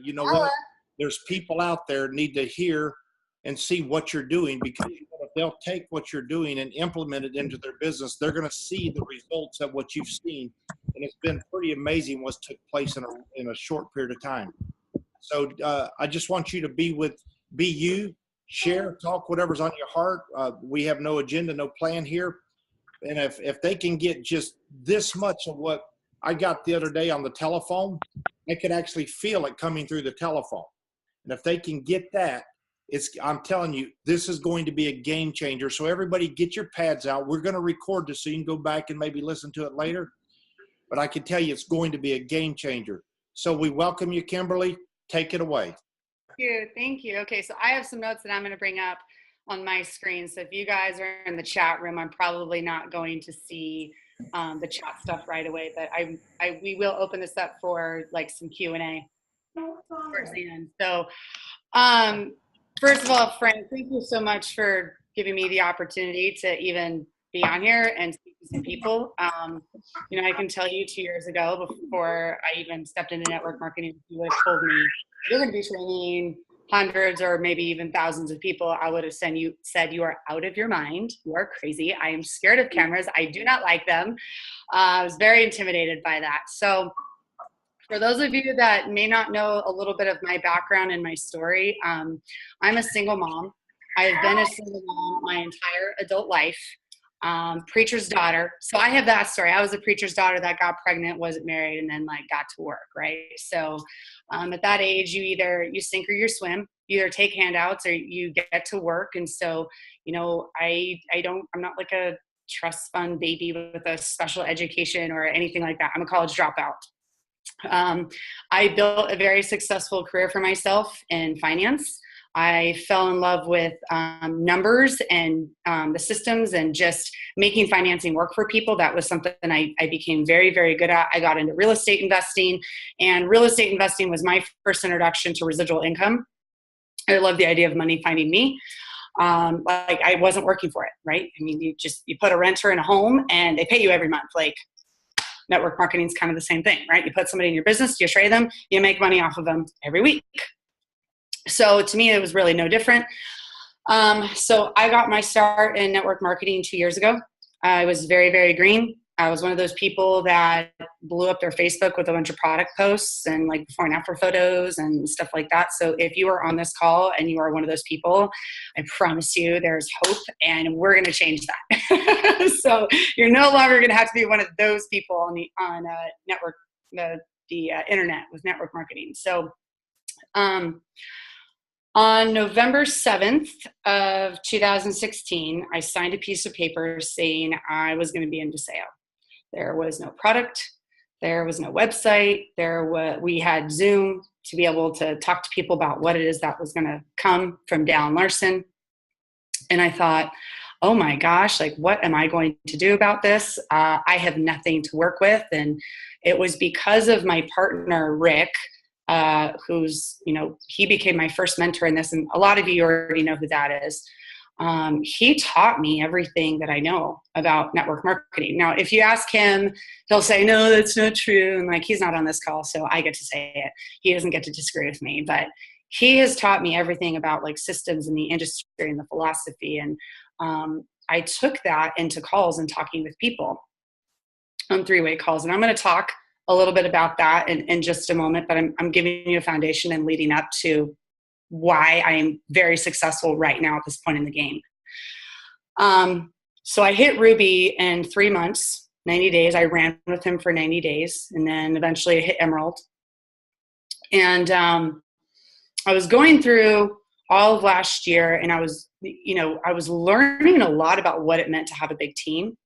You know what? There's people out there need to hear and see what you're doing, because if they'll take what you're doing and implement it into their business, they're going to see the results of what you've seen. And it's been pretty amazing what's took place in a short period of time. So I just want you to be you, share, talk, whatever's on your heart. We have no agenda, no plan here. And if they can get just this much of what I got the other day on the telephone, I could actually feel it coming through the telephone. And if they can get that, I'm telling you, this is going to be a game changer. So everybody get your pads out. We're going to record this so you can go back and maybe listen to it later. But I can tell you it's going to be a game changer. So we welcome you, Kimberly. Take it away. Thank you. Okay, so I have some notes that I'm going to bring up on my screen. So if you guys are in the chat room, I'm probably not going to see the chat stuff right away, but we will open this up for like some Q&A towards the end. So first of all, Frank, thank you so much for giving me the opportunity to even be on here and speak to some people. You know, I can tell you 2 years ago, before I even stepped into network marketing, if you would have told me you're going to be training hundreds or maybe even thousands of people, I would have said you are out of your mind. You are crazy. I am scared of cameras. I do not like them. I was very intimidated by that. So for those of you that may not know a little bit of my background and my story, I'm a single mom. I've been a single mom my entire adult life. Preacher's daughter. So I have that story. I was a preacher's daughter that got pregnant, wasn't married, and then like got to work, right? So at that age, you sink or you swim. You either take handouts or you get to work. And so, you know, I'm not like a trust fund baby with a special education or anything like that. I'm a college dropout. I built a very successful career for myself in finance. I fell in love with numbers and the systems and just making financing work for people. That was something I became very, very good at. I got into real estate investing, and real estate investing was my first introduction to residual income. I love the idea of money finding me. Like I wasn't working for it, right? I mean, you put a renter in a home and they pay you every month. Like network marketing is kind of the same thing, right? You put somebody in your business, you trade them, you make money off of them every week. So to me, it was really no different. So I got my start in network marketing 2 years ago. I was very, very green. I was one of those people that blew up their Facebook with a bunch of product posts and like before and after photos and stuff like that. So if you are on this call and you are one of those people, I promise you there's hope and we're going to change that. So you're no longer going to have to be one of those people on the network, the internet with network marketing. So on November 7th of 2016, I signed a piece of paper saying I was going to be in DeSeo. There was no product. There was no website. We had Zoom to be able to talk to people about what it is that was going to come from Dallin Larson. And I thought, oh my gosh, like what am I going to do about this? I have nothing to work with. And it was because of my partner, Rick, who's, he became my first mentor in this. And a lot of you already know who that is. He taught me everything that I know about network marketing. Now, if you ask him, he'll say, no, that's not true. And like, he's not on this call, so I get to say it. He doesn't get to disagree with me, but he has taught me everything about like systems in the industry and the philosophy. And I took that into calls and talking with people on three-way calls. And I'm going to talk a little bit about that in just a moment, but I'm giving you a foundation and leading up to why I'm very successful right now at this point in the game. So I hit Ruby in 3 months, 90 days. I ran with him for 90 days and then eventually I hit Emerald. And I was going through all of last year and I was learning a lot about what it meant to have a big team,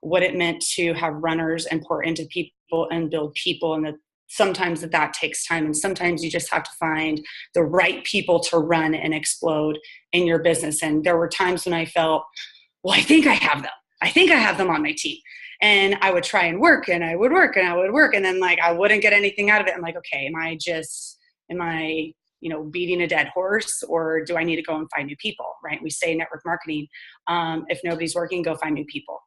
what it meant to have runners and pour into people and build people, and that sometimes that takes time, and sometimes you just have to find the right people to run and explode in your business. And there were times when I felt, well, I think I have them. I think I have them on my team. And I would try and work and I would work and I would work. And then like, I wouldn't get anything out of it. I'm like, okay, am I beating a dead horse, or do I need to go and find new people, right? We say network marketing, if nobody's working, go find new people.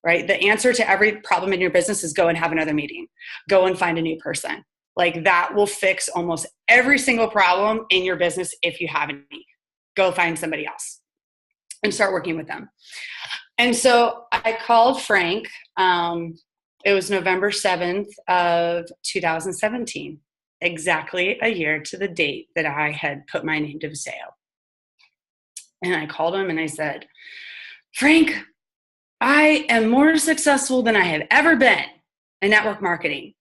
Right? The answer to every problem in your business is go and have another meeting. Go and find a new person. Like that will fix almost every single problem in your business if you have any. Go find somebody else and start working with them. And so I called Frank. It was November 7th of 2017, exactly a year to the date that I had put my name to Viseo. And I called him and I said, Frank, I am more successful than I have ever been in network marketing.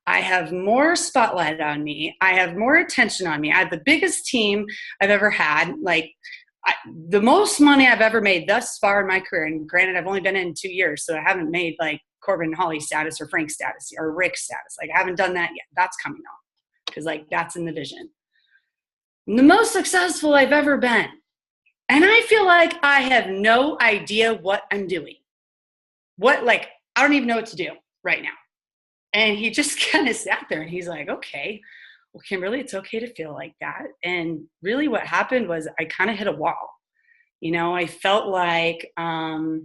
I have more spotlight on me. I have more attention on me. I have the biggest team I've ever had, like the most money I've ever made thus far in my career. And granted, I've only been in 2 years, so I haven't made like Corbin and Holly status or Frank status or Rick status. Like I haven't done that yet. That's coming on because like that's in the vision. I'm the most successful I've ever been. And I feel like I have no idea what I'm doing. I don't even know what to do right now. And he just kind of sat there and he's like, okay, well, Kimberly, it's okay to feel like that. And really what happened was I kind of hit a wall. You know, I felt like I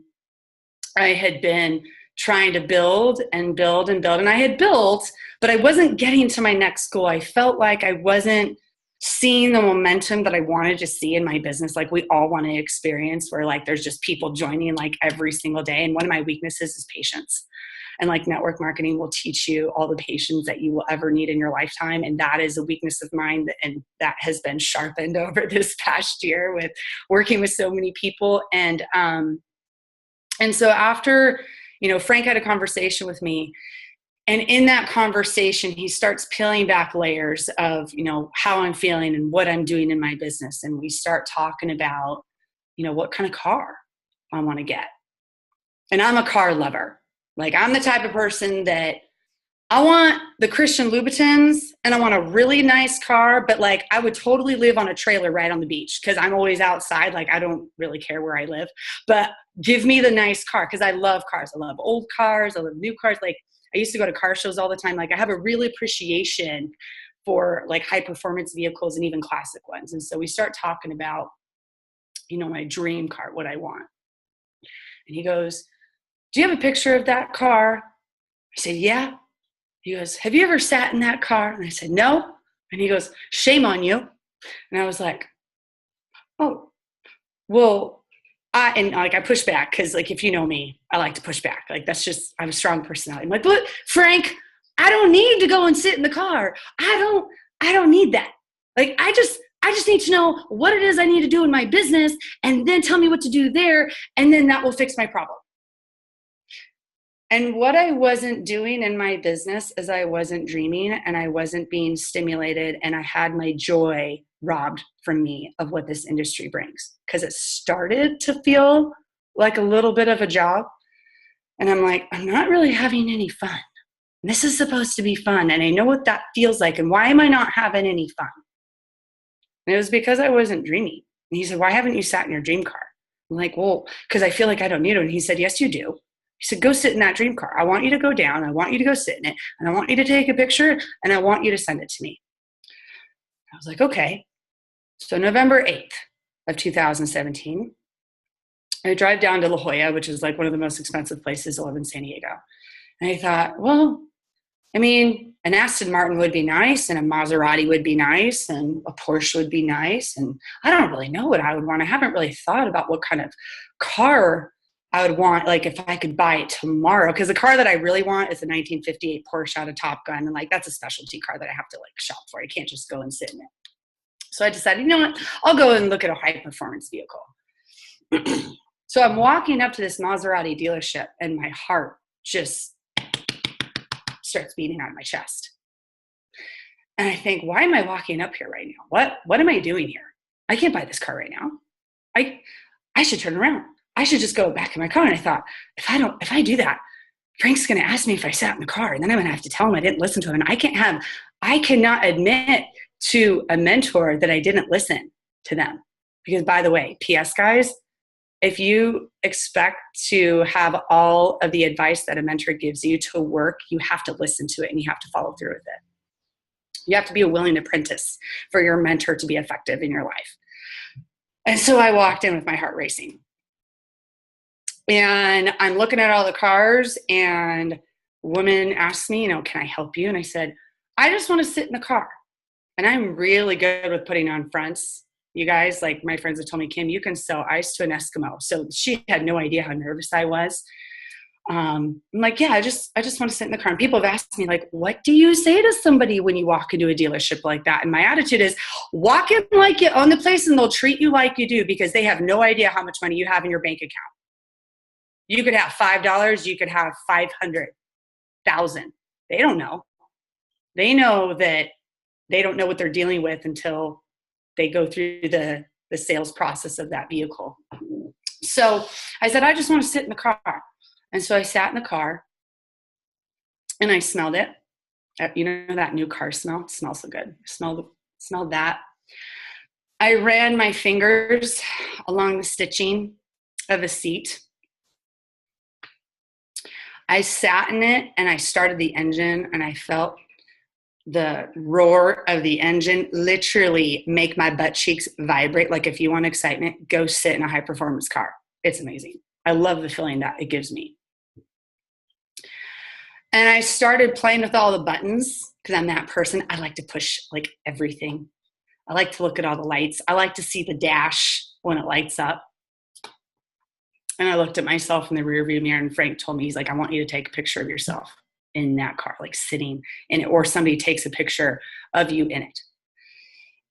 had been trying to build and build and build. And I had built, but I wasn't getting to my next goal. I felt like I wasn't seeing the momentum that I wanted to see in my business. Like we all want to experience where like there's just people joining like every single day. And one of my weaknesses is patience. And like network marketing will teach you all the patience that you will ever need in your lifetime. And that is a weakness of mine. And that has been sharpened over this past year with working with so many people. And so after, you know, Frank had a conversation with me, and in that conversation, he starts peeling back layers of, you know, how I'm feeling and what I'm doing in my business. And we start talking about, you know, what kind of car I want to get. And I'm a car lover. Like I'm the type of person that I want the Christian Louboutins and I want a really nice car, but like I would totally live on a trailer right on the beach because I'm always outside. Like I don't really care where I live, but give me the nice car because I love cars. I love old cars. I love new cars. Like I used to go to car shows all the time. Like I have a real appreciation for like high performance vehicles and even classic ones. And so we start talking about, you know, my dream car, what I want. And he goes, do you have a picture of that car? I said, yeah. He goes, have you ever sat in that car? And I said, no. And he goes, shame on you. And I was like, oh, well, I push back because like, if you know me, I like to push back. Like that's just, I'm a strong personality. I'm like, but Frank, I don't need to go and sit in the car. I don't need that. Like, I just need to know what it is I need to do in my business and then tell me what to do there. And then that will fix my problem. And what I wasn't doing in my business is I wasn't dreaming and I wasn't being stimulated and I had my joy robbed from me of what this industry brings because it started to feel like a little bit of a job. And I'm like, I'm not really having any fun. This is supposed to be fun. And I know what that feels like. And why am I not having any fun? And it was because I wasn't dreaming. And he said, why haven't you sat in your dream car? I'm like, well, because I feel like I don't need it. And he said, yes, you do. He said, go sit in that dream car. I want you to go down. I want you to go sit in it. And I want you to take a picture and I want you to send it to me. I was like, okay. So November 8th of 2017, I drive down to La Jolla, which is like one of the most expensive places to live in San Diego. And I thought, well, I mean, an Aston Martin would be nice and a Maserati would be nice and a Porsche would be nice. And I don't really know what I would want. I haven't really thought about what kind of car I would want, like if I could buy it tomorrow. Because the car that I really want is a 1958 Porsche out of Top Gun. And like, that's a specialty car that I have to like shop for. I can't just go and sit in it. So I decided, you know what, I'll go and look at a high performance vehicle. So I'm walking up to this Maserati dealership and my heart just starts beating out of my chest. And I think, why am I walking up here right now? What am I doing here? I can't buy this car right now. I should turn around. I should just go back in my car. And I thought, if I do that, Frank's going to ask me if I sat in the car and then I'm going to have to tell him I didn't listen to him. And I cannot admit to a mentor that I didn't listen to them. Because by the way, PS guys, if you expect to have all of the advice that a mentor gives you to work, you have to listen to it and you have to follow through with it. You have to be a willing apprentice for your mentor to be effective in your life. And so I walked in with my heart racing. And I'm looking at all the cars and a woman asked me, can I help you? And I said, I just want to sit in the car. And I'm really good with putting on fronts. You guys, like my friends have told me, Kim, you can sell ice to an Eskimo. So she had no idea how nervous I was. I'm like, yeah, I just want to sit in the car. And people have asked me, like, what do you say to somebody when you walk into a dealership like that? And my attitude is, walk in like you own the place and they'll treat you like you do, because they have no idea how much money you have in your bank account. You could have $5, you could have 500,000. They don't know. They know that they don't know what they're dealing with until they go through the sales process of that vehicle. So I said, I just want to sit in the car. And so I sat in the car and I smelled it. You know that new car smell? It smells so good. Smelled that. I ran my fingers along the stitching of the seat. I sat in it and I started the engine, and I felt the roar of the engine literally make my butt cheeks vibrate. Like, if you want excitement, go sit in a high performance car. It's amazing. I love the feeling that it gives me. And I started playing with all the buttons, because I'm that person. I like to push like everything. I like to look at all the lights. I like to see the dash when it lights up. And I looked at myself in the rearview mirror, and Frank told me, he's like, I want you to take a picture of yourself in that car, like sitting in it, or somebody takes a picture of you in it.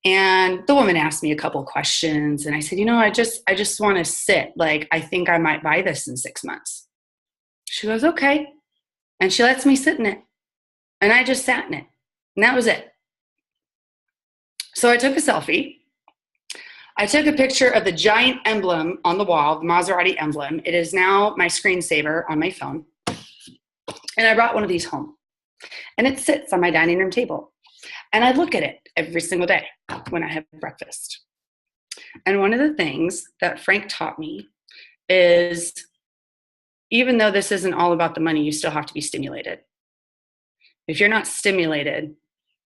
And the woman asked me a couple of questions, and I said, I just want to sit. Like, I think I might buy this in 6 months. She goes, okay. And she lets me sit in it. And I just sat in it. And that was it. So I took a selfie. I took a picture of the giant emblem on the wall, the Maserati emblem. It is now my screensaver on my phone. And I brought one of these home. And it sits on my dining room table. And I look at it every single day when I have breakfast. And one of the things that Frank taught me is, even though this isn't all about the money, you still have to be stimulated. If you're not stimulated,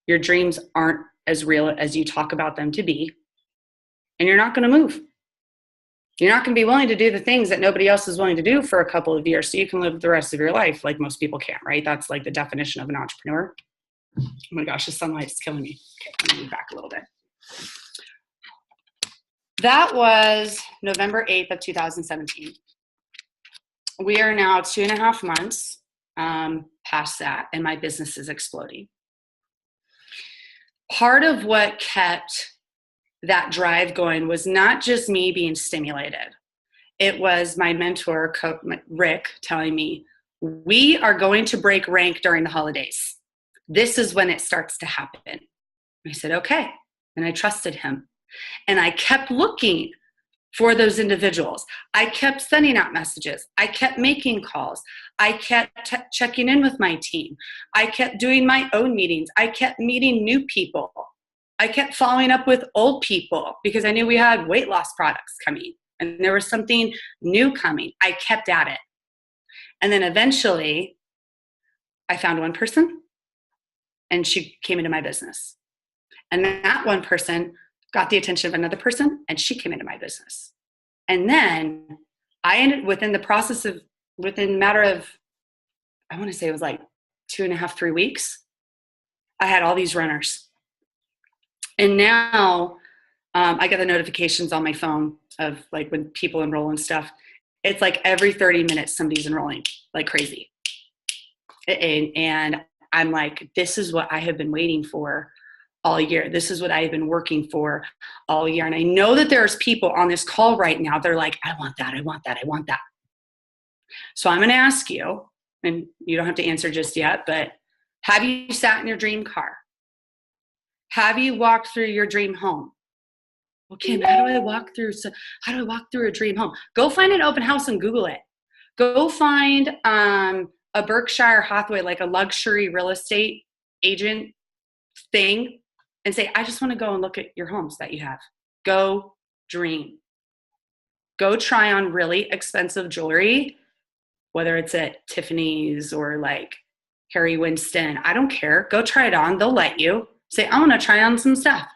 your dreams aren't as real as you talk about them to be. And you're not going to move. You're not going to be willing to do the things that nobody else is willing to do for a couple of years, so you can live the rest of your life like most people can't, right? That's like the definition of an entrepreneur. Oh my gosh, the sunlight is killing me. Okay, let me move back a little bit. That was November 8th of 2017. We are now 2.5 months past that, and my business is exploding. Part of what kept that drive going was not just me being stimulated. It was my mentor, Rick, telling me, we are going to break rank during the holidays. This is when it starts to happen. I said, okay. And I trusted him. And I kept looking for those individuals. I kept sending out messages. I kept making calls. I kept checking in with my team. I kept doing my own meetings. I kept meeting new people. I kept following up with old people, because I knew we had weight loss products coming and there was something new coming. I kept at it. And then eventually I found one person, and she came into my business. And that one person got the attention of another person, and she came into my business. And then I ended, within a matter of, I want to say it was like 2.5, 3 weeks, I had all these runners. And now I get the notifications on my phone of like when people enroll and stuff. It's like every 30 minutes somebody's enrolling like crazy. And I'm like, this is what I have been waiting for all year. This is what I have been working for all year. And I know that there's people on this call right now. They're like, I want that. I want that. I want that. So I'm going to ask you, and you don't have to answer just yet, but have you sat in your dream car? Have you walked through your dream home? Well, Kim, how do I walk through a dream home? Go find an open house and Google it. Go find a Berkshire Hathaway, like a luxury real estate agent thing, and say, I just want to go and look at your homes that you have. Go dream. Go try on really expensive jewelry, whether it's at Tiffany's or like Harry Winston. I don't care. Go try it on. They'll let you. Say, I want to try on some stuff.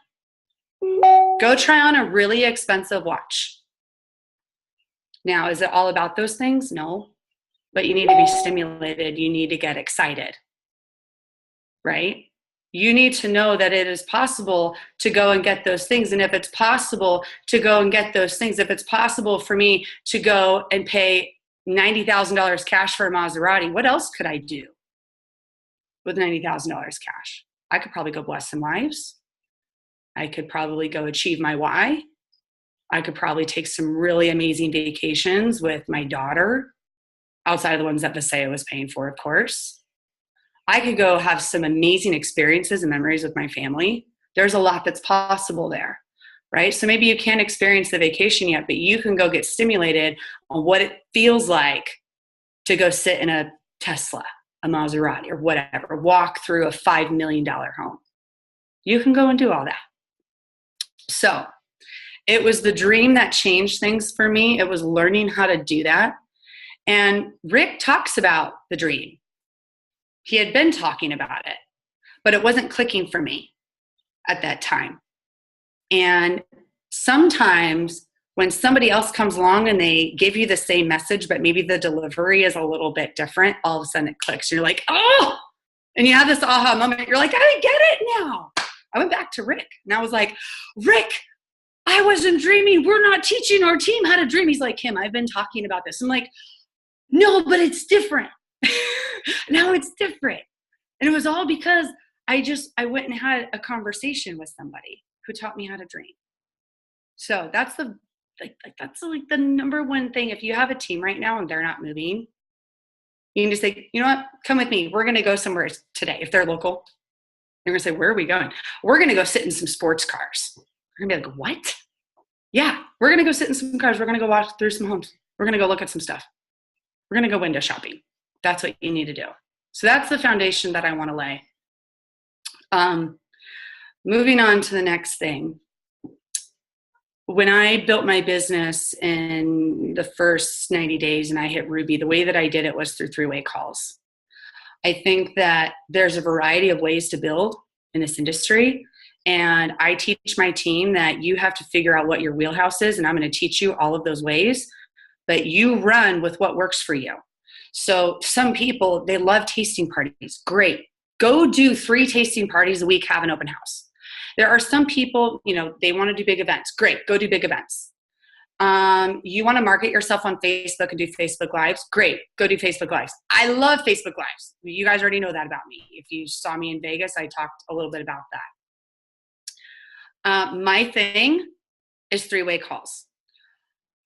Go try on a really expensive watch. Now, is it all about those things? No. But you need to be stimulated. You need to get excited. Right? You need to know that it is possible to go and get those things. And if it's possible to go and get those things, if it's possible for me to go and pay $90,000 cash for a Maserati, what else could I do with $90,000 cash? I could probably go bless some lives. I could probably go achieve my why. I could probably take some really amazing vacations with my daughter, outside of the ones that Viseo was paying for, of course. I could go have some amazing experiences and memories with my family. There's a lot that's possible there, right? So maybe you can't experience the vacation yet, but you can go get stimulated on what it feels like to go sit in a Tesla, a Maserati, or whatever, walk through a $5 million home. You can go and do all that. So it was the dream that changed things for me. It was learning how to do that. And Rick talks about the dream. He had been talking about it, but it wasn't clicking for me at that time. And sometimes when somebody else comes along and they give you the same message, but maybe the delivery is a little bit different, all of a sudden it clicks. You're like, oh, and you have this aha moment. You're like, I get it now. I went back to Rick and I was like, Rick, I wasn't dreaming. We're not teaching our team how to dream. He's like, Kim, I've been talking about this. I'm like, no, but it's different. Now it's different. And it was all because I went and had a conversation with somebody who taught me how to dream. So that's that's the number one thing. If you have a team right now and they're not moving, you can just say, you know what, come with me. We're going to go somewhere today. If they're local, they're going to say, where are we going? We're going to go sit in some sports cars. We're going to be like, what? Yeah, we're going to go sit in some cars. We're going to go walk through some homes. We're going to go look at some stuff. We're going to go window shopping. That's what you need to do. So that's the foundation that I want to lay. Moving on to the next thing. When I built my business in the first 90 days and I hit Ruby, the way that I did it was through three-way calls. I think that there's a variety of ways to build in this industry. And I teach my team that you have to figure out what your wheelhouse is. And I'm going to teach you all of those ways, but you run with what works for you. So some people, they love tasting parties. Great. Go do 3 tasting parties a week, have an open house. There are some people, they want to do big events. Great. Go do big events. You want to market yourself on Facebook and do Facebook Lives? Great. Go do Facebook Lives. I love Facebook Lives. You guys already know that about me. If you saw me in Vegas, I talked a little bit about that. My thing is three-way calls.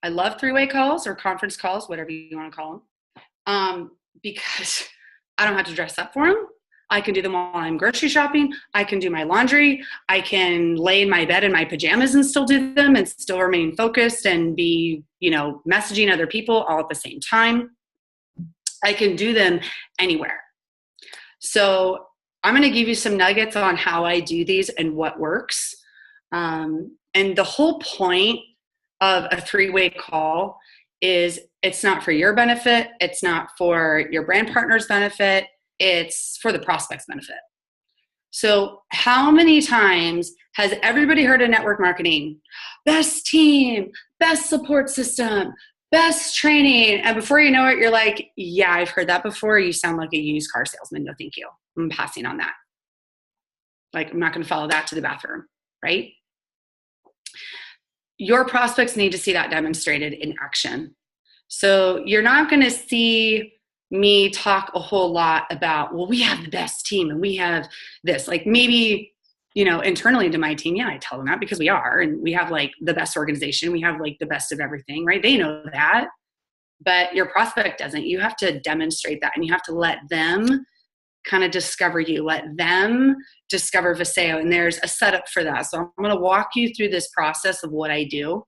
I love three-way calls or conference calls, whatever you want to call them. Because I don't have to dress up for them. I can do them while I'm grocery shopping. I can do my laundry. I can lay in my bed in my pajamas and still do them and still remain focused and be, messaging other people all at the same time. I can do them anywhere. So I'm going to give you some nuggets on how I do these and what works. And the whole point of a three-way call is it's not for your benefit. It's not for your brand partner's benefit. It's for the prospect's benefit. So how many times has everybody heard of network marketing? Best team, best support system, best training. And before you know it, you're like, yeah, I've heard that before. You sound like a used car salesman. No, thank you. I'm passing on that. Like, I'm not going to follow that to the bathroom, right? Your prospects need to see that demonstrated in action. So you're not going to see me talk a whole lot about, well, we have the best team and we have this. Like maybe, internally to my team, yeah, I tell them that because we are, and we have like the best organization. We have like the best of everything, right? They know that, but your prospect doesn't. You have to demonstrate that, and you have to let them kind of discover you, let them discover Viseo. And there's a setup for that. So I'm going to walk you through this process of what I do.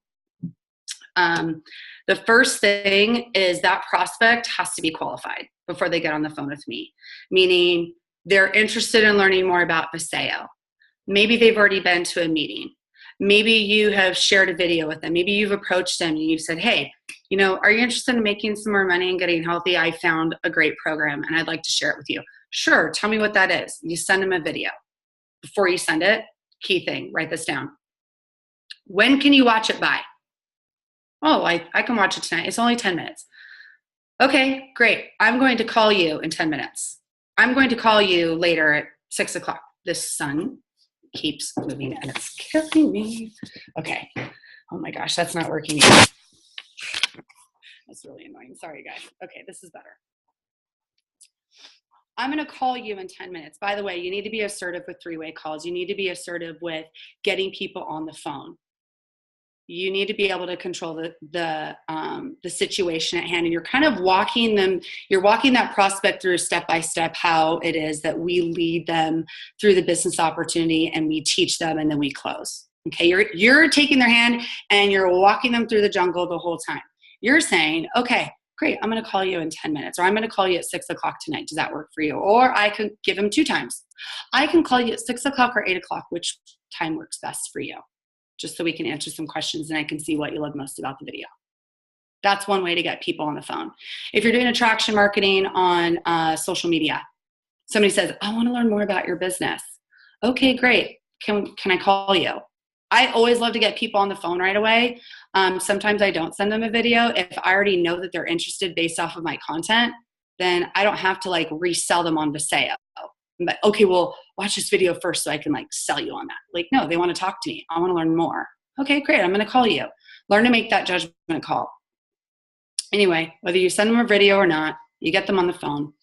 The first thing is that prospect has to be qualified before they get on the phone with me, meaning they're interested in learning more about Viseo. Maybe they've already been to a meeting. Maybe you have shared a video with them. Maybe you've approached them and you've said, hey, are you interested in making some more money and getting healthy? I found a great program and I'd like to share it with you. Sure, tell me what that is. You send them a video. Before you send it, key thing, write this down. When can you watch it by? Oh, I can watch it tonight. It's only 10 minutes. Okay, great. I'm going to call you in 10 minutes. I'm going to call you later at 6 o'clock. the sun keeps moving and it's killing me. Okay. Oh my gosh, that's not working either. That's really annoying. Sorry, guys. Okay, this is better. I'm going to call you in 10 minutes. By the way, you need to be assertive with three-way calls. You need to be assertive with getting people on the phone. You need to be able to control the situation at hand, and you're kind of walking them. You're walking that prospect through step by step how it is that we lead them through the business opportunity, and we teach them, and then we close. Okay, you're taking their hand and you're walking them through the jungle the whole time. You're saying, okay, great, I'm going to call you in 10 minutes, or I'm going to call you at 6 o'clock tonight. Does that work for you? Or I could give them 2 times. I can call you at 6 o'clock or 8 o'clock. Which time works best for you? Just so we can answer some questions and I can see what you love most about the video. That's one way to get people on the phone. If you're doing attraction marketing on social media, somebody says, I want to learn more about your business. Okay, great. Can I call you? I always love to get people on the phone right away. Sometimes I don't send them a video. If I already know that they're interested based off of my content, then I don't have to like resell them on Viseo. But okay, well, watch this video first so I can like sell you on that. Like, no, they want to talk to me. I want to learn more. Okay, great. I'm going to call you. Learn to make that judgment call. Anyway, whether you send them a video or not, you get them on the phone.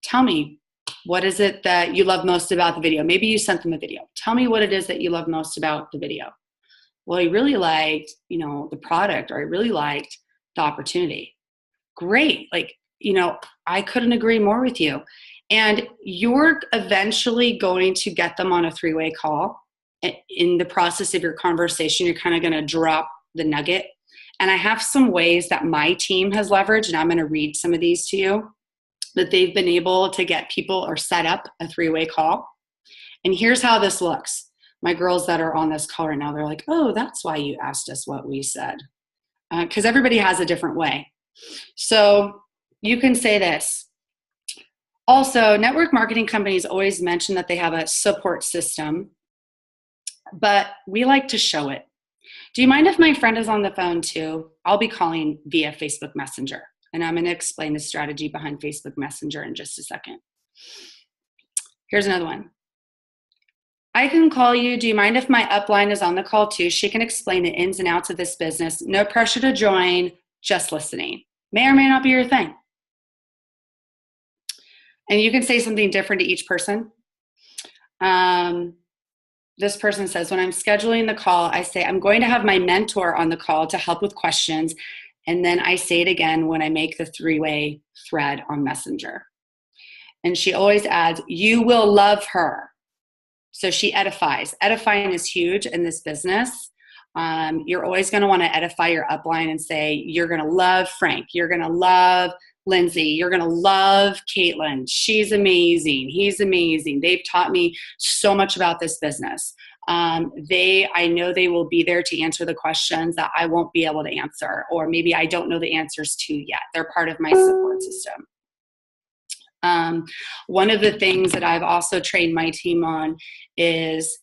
Tell me, what is it that you love most about the video? Maybe you sent them a video. Tell me what it is that you love most about the video. Well, I really liked, the product, or I really liked the opportunity. Great. Like, I couldn't agree more with you. And you're eventually going to get them on a 3-way call. In the process of your conversation, you're kind of going to drop the nugget. And I have some ways that my team has leveraged, and I'm going to read some of these to you, that they've been able to get people or set up a 3-way call. And here's how this looks. My girls that are on this call right now, they're like, oh, that's why you asked us what we said. Because everybody has a different way. So you can say this. Also, network marketing companies always mention that they have a support system, but we like to show it. Do you mind if my friend is on the phone too? I'll be calling via Facebook Messenger, and I'm going to explain the strategy behind Facebook Messenger in just a second. Here's another one. I can call you. Do you mind if my upline is on the call too? She can explain the ins and outs of this business. No pressure to join, just listening. May or may not be your thing. And you can say something different to each person. This person says, when I'm scheduling the call, I say, I'm going to have my mentor on the call to help with questions. And then I say it again when I make the 3-way thread on Messenger. And she always adds, you will love her. So she edifies. Edifying is huge in this business. You're always going to want to edify your upline and say, you're going to love Frank. You're going to love Lindsay. You're going to love Caitlin. She's amazing. He's amazing. They've taught me so much about this business. I know they will be there to answer the questions that I won't be able to answer, or maybe I don't know the answers to yet. They're part of my support system. One of the things that I've also trained my team on is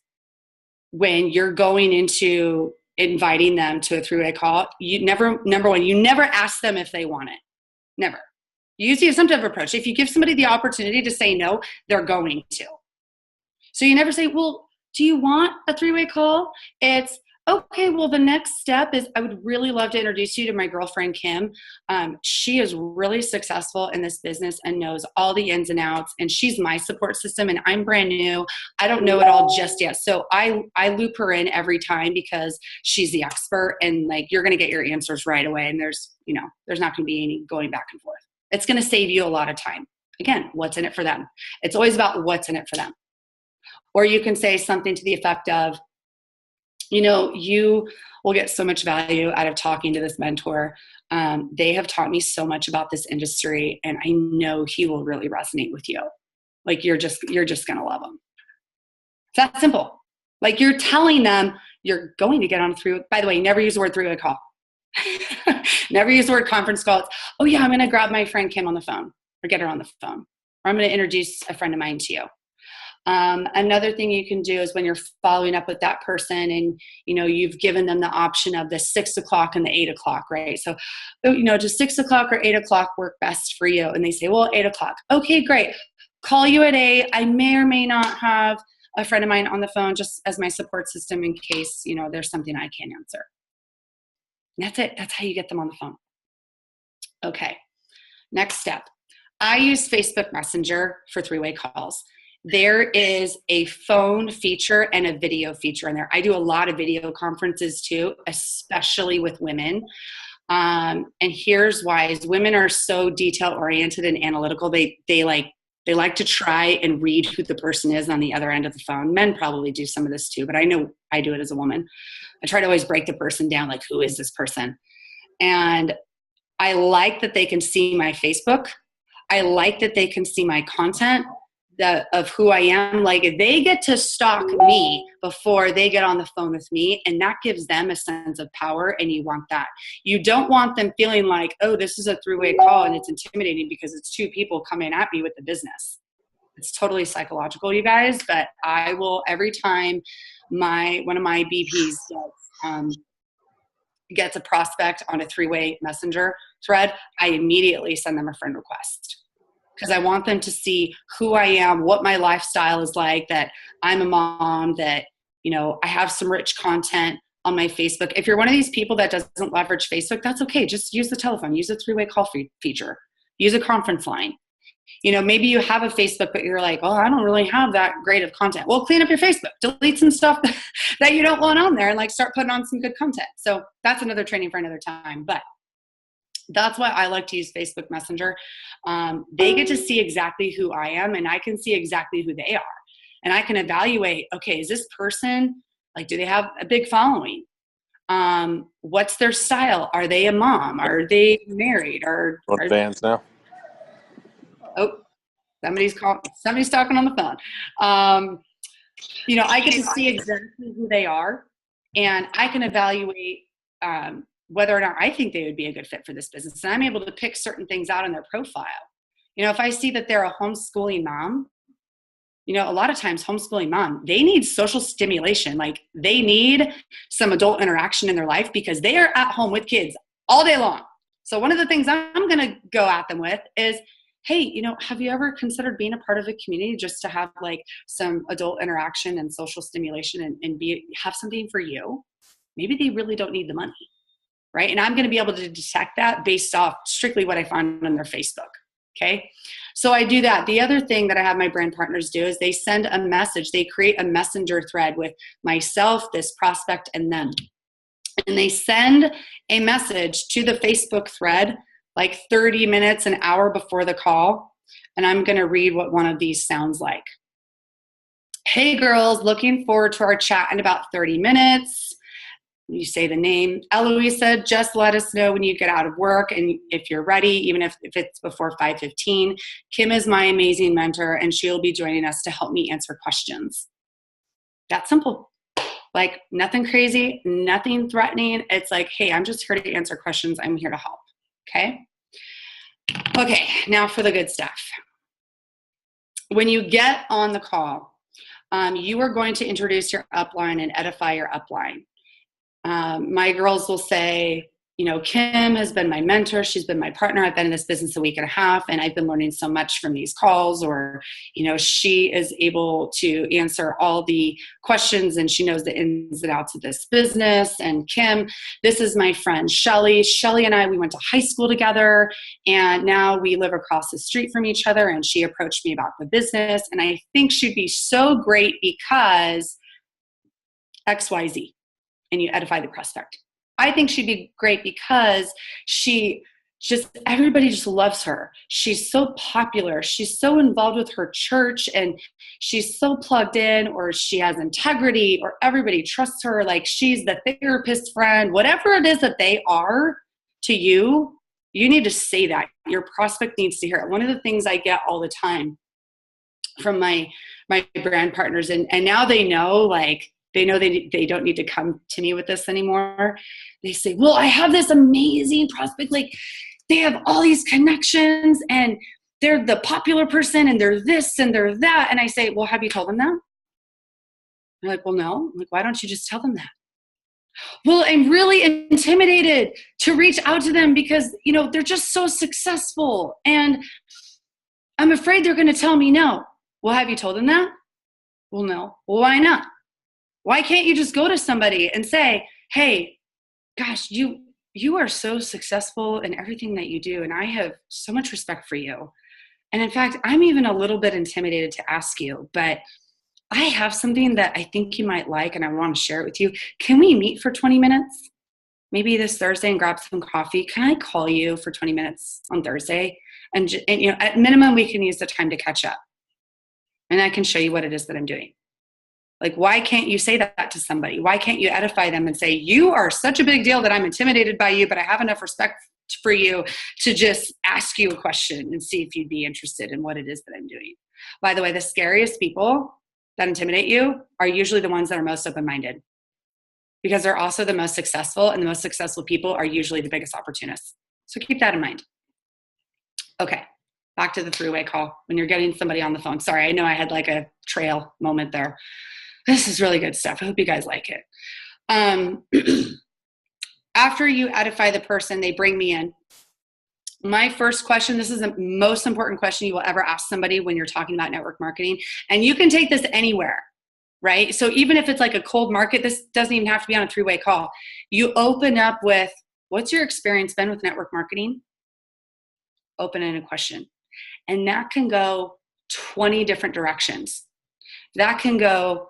when you're going into inviting them to a 3-way call, number one, you never ask them if they want it. Never. You use the assumptive approach. If you give somebody the opportunity to say no, they're going to. So you never say, well, do you want a 3-way call? It's, okay, well, the next step is I would really love to introduce you to my girlfriend, Kim. She is really successful in this business and knows all the ins and outs, and she's my support system, and I'm brand new. I don't know it all just yet. So I loop her in every time because she's the expert, and like, you're going to get your answers right away. And there's not going to be any going back and forth. It's going to save you a lot of time. Again, what's in it for them? It's always about what's in it for them. Or you can say something to the effect of, you will get so much value out of talking to this mentor. They have taught me so much about this industry, and I know he will really resonate with you. Like, you're just going to love him. It's that simple. Like, you're telling them you're going to get on a 3-way. By the way, never use the word 3-way call. Never use the word conference call. It's, oh yeah, I'm going to grab my friend Kim on the phone, or get her on the phone, or I'm going to introduce a friend of mine to you. Another thing you can do is when you're following up with that person and, you've given them the option of the 6 o'clock and the 8 o'clock, right? So, does 6 o'clock or 8 o'clock work best for you? And they say, well, 8 o'clock. Okay, great. call you at 8. I may or may not have a friend of mine on the phone just as my support system in case, there's something I can't answer. And that's it. That's how you get them on the phone. Okay. Next step. I use Facebook Messenger for 3-way calls. There is a phone feature and a video feature in there. I do a lot of video conferences too, especially with women. And here's why: is women are so detail oriented and analytical. They like to try and read who the person is on the other end of the phone. Men probably do some of this too, but I know I do it as a woman. I try to always break the person down, like, who is this person? And I like that they can see my Facebook. I like that they can see my content of who I am. Like, they get to stalk me before they get on the phone with me, and that gives them a sense of power, and you want that. You don't want them feeling like, oh, this is a 3-way call and it's intimidating because it's 2 people coming at me with the business. It's totally psychological, you guys, but I will, every time one of my BPs gets a prospect on a 3-way messenger thread, I immediately send them a friend request. Because I want them to see who I am, what my lifestyle is like, that I'm a mom, that, I have some rich content on my Facebook. If you're one of these people that doesn't leverage Facebook, that's okay. Just use the telephone, use a 3-way call feature, use a conference line. Maybe you have a Facebook, but you're like, oh, I don't really have that great of content. Well, clean up your Facebook, delete some stuff that you don't want on there, and start putting on some good content. So that's another training for another time. But that's why I like to use Facebook Messenger. They get to see exactly who I am, and I can see exactly who they are. And I can evaluate, okay, is this person, do they have a big following? What's their style? Are they a mom? Are they married? What bands now? Oh, somebody's talking on the phone. I get to see exactly who they are, and I can evaluate whether or not I think they would be a good fit for this business. And I'm able to pick certain things out in their profile. If I see that they're a homeschooling mom, a lot of times homeschooling mom, they need social stimulation. They need some adult interaction in their life because they are at home with kids all day long. So one of the things I'm going to go at them with is, hey, have you ever considered being a part of a community just to have some adult interaction and social stimulation and have something for you? Maybe they really don't need the money. Right? And I'm going to be able to detect that based off strictly what I find on their Facebook. Okay. So I do that. The other thing that I have my brand partners do is they send a message. They create a messenger thread with myself, this prospect, and them. And they send a message to the Facebook thread 30 minutes, an hour before the call. And I'm going to read what one of these sounds like. Hey girls, looking forward to our chat in about 30 minutes. You say the name. Eloisa, just let us know when you get out of work and if you're ready, even if it's before 5:15. Kim is my amazing mentor, and she'll be joining us to help me answer questions. That's simple. Nothing crazy, nothing threatening. It's hey, I'm just here to answer questions. I'm here to help. Okay? Okay, now for the good stuff. When you get on the call, you are going to introduce your upline and edify your upline. My girls will say, Kim has been my mentor. She's been my partner. I've been in this business a week and a half, and I've been learning so much from these calls. Or, she is able to answer all the questions, and she knows the ins and outs of this business. And Kim, this is my friend Shelly. Shelly and I, we went to high school together, and now we live across the street from each other. And she approached me about the business, and I think she'd be so great because XYZ. And you edify the prospect. I think she'd be great because everybody just loves her. She's so popular. She's so involved with her church, and she's so plugged in, or she has integrity, or everybody trusts her. She's the therapist friend, whatever it is that they are to you, you need to say that. Your prospect needs to hear it. One of the things I get all the time from my brand partners, and now they know, they know they don't need to come to me with this anymore. They say, well, I have this amazing prospect. They have all these connections, and they're the popular person, and they're this and they're that. And I say, well, have you told them that? They're like, well, no. I'm like, why don't you just tell them that? Well, I'm really intimidated to reach out to them because, they're just so successful. And I'm afraid they're going to tell me no. Well, have you told them that? Well, no. Well, why not? Why can't you just go to somebody and say, hey, gosh, you are so successful in everything that you do, and I have so much respect for you. And in fact, I'm even a little bit intimidated to ask you, but I have something that I think you might like, and I want to share it with you. Can we meet for 20 minutes? Maybe this Thursday and grab some coffee. Can I call you for 20 minutes on Thursday? And at minimum, we can use the time to catch up. And I can show you what it is that I'm doing. Like, why can't you say that to somebody? Why can't you edify them and say, you are such a big deal that I'm intimidated by you, but I have enough respect for you to just ask you a question and see if you'd be interested in what it is that I'm doing. By the way, the scariest people that intimidate you are usually the ones that are most open-minded, because they're also the most successful, and the most successful people are usually the biggest opportunists. So keep that in mind. Okay, back to the three-way call when you're getting somebody on the phone. Sorry, I know I had like a trail moment there. This is really good stuff. I hope you guys like it. After you edify the person, they bring me in. My first question, this is the most important question you will ever ask somebody when you're talking about network marketing. And you can take this anywhere, right? So even if it's like a cold market, this doesn't even have to be on a three-way call. You open up with, what's your experience been with network marketing? Open-ended question. And that can go 20 different directions. That can go,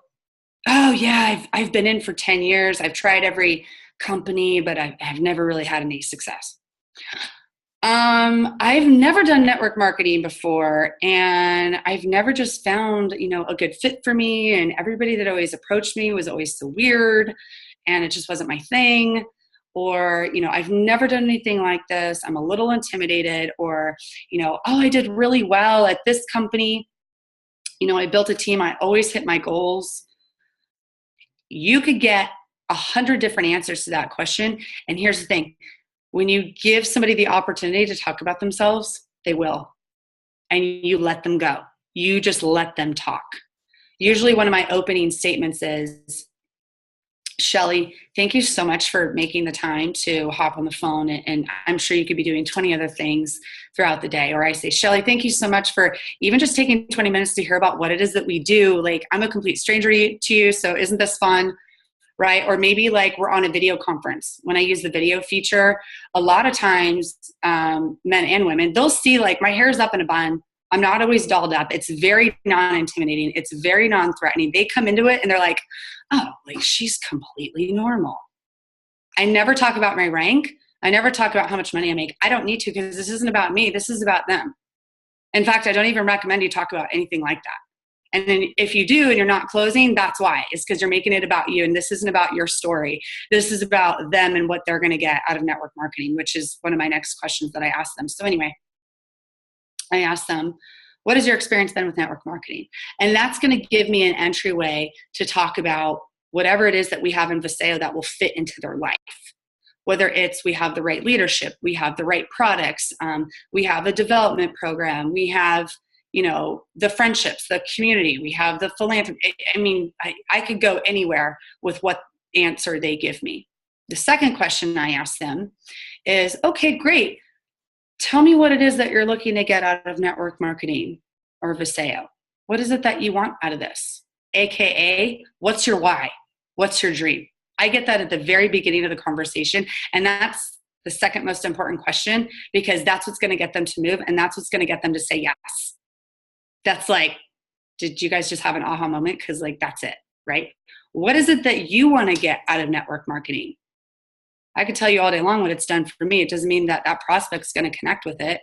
oh yeah, I've been in for 10 years. I've tried every company, but I've never really had any success. I've never done network marketing before, and I've never just found, a good fit for me, and everybody that always approached me was always so weird, and it just wasn't my thing. Or, I've never done anything like this. I'm a little intimidated. Or, oh, I did really well at this company. I built a team. I always hit my goals. You could get 100 different answers to that question. And here's the thing. When you give somebody the opportunity to talk about themselves, they will. And you let them go. You just let them talk. Usually one of my opening statements is, Shelly, thank you so much for making the time to hop on the phone. And I'm sure you could be doing 20 other things throughout the day. Or I say, Shelly, thank you so much for even just taking 20 minutes to hear about what it is that we do. Like, I'm a complete stranger to you, so isn't this fun? Right? Or maybe like we're on a video conference. When I use the video feature, a lot of times, men and women, they'll see like my hair's up in a bun. I'm not always dolled up. It's very non-intimidating. It's very non-threatening. They come into it and they're like, oh, like she's completely normal. I never talk about my rank. I never talk about how much money I make. I don't need to, because this isn't about me. This is about them. In fact, I don't even recommend you talk about anything like that. And then if you do and you're not closing, that's why. It's because you're making it about you, and this isn't about your story. This is about them and what they're going to get out of network marketing, which is one of my next questions that I ask them. So anyway, I ask them, what has your experience been with network marketing? And that's going to give me an entryway to talk about whatever it is that we have in Viseo that will fit into their life. Whether it's we have the right leadership, we have the right products, we have a development program, we have the friendships, the community, we have the philanthropy. I mean, I could go anywhere with what answer they give me. The second question I ask them is, okay, great. Tell me what it is that you're looking to get out of network marketing or Viseo. What is it that you want out of this? AKA, what's your why? What's your dream? I get that at the very beginning of the conversation. And that's the second most important question, because that's what's going to get them to move. And that's what's going to get them to say yes. That's like, did you guys just have an aha moment? Because like, that's it, right? What is it that you want to get out of network marketing? I could tell you all day long what it's done for me. It doesn't mean that that prospect's going to connect with it.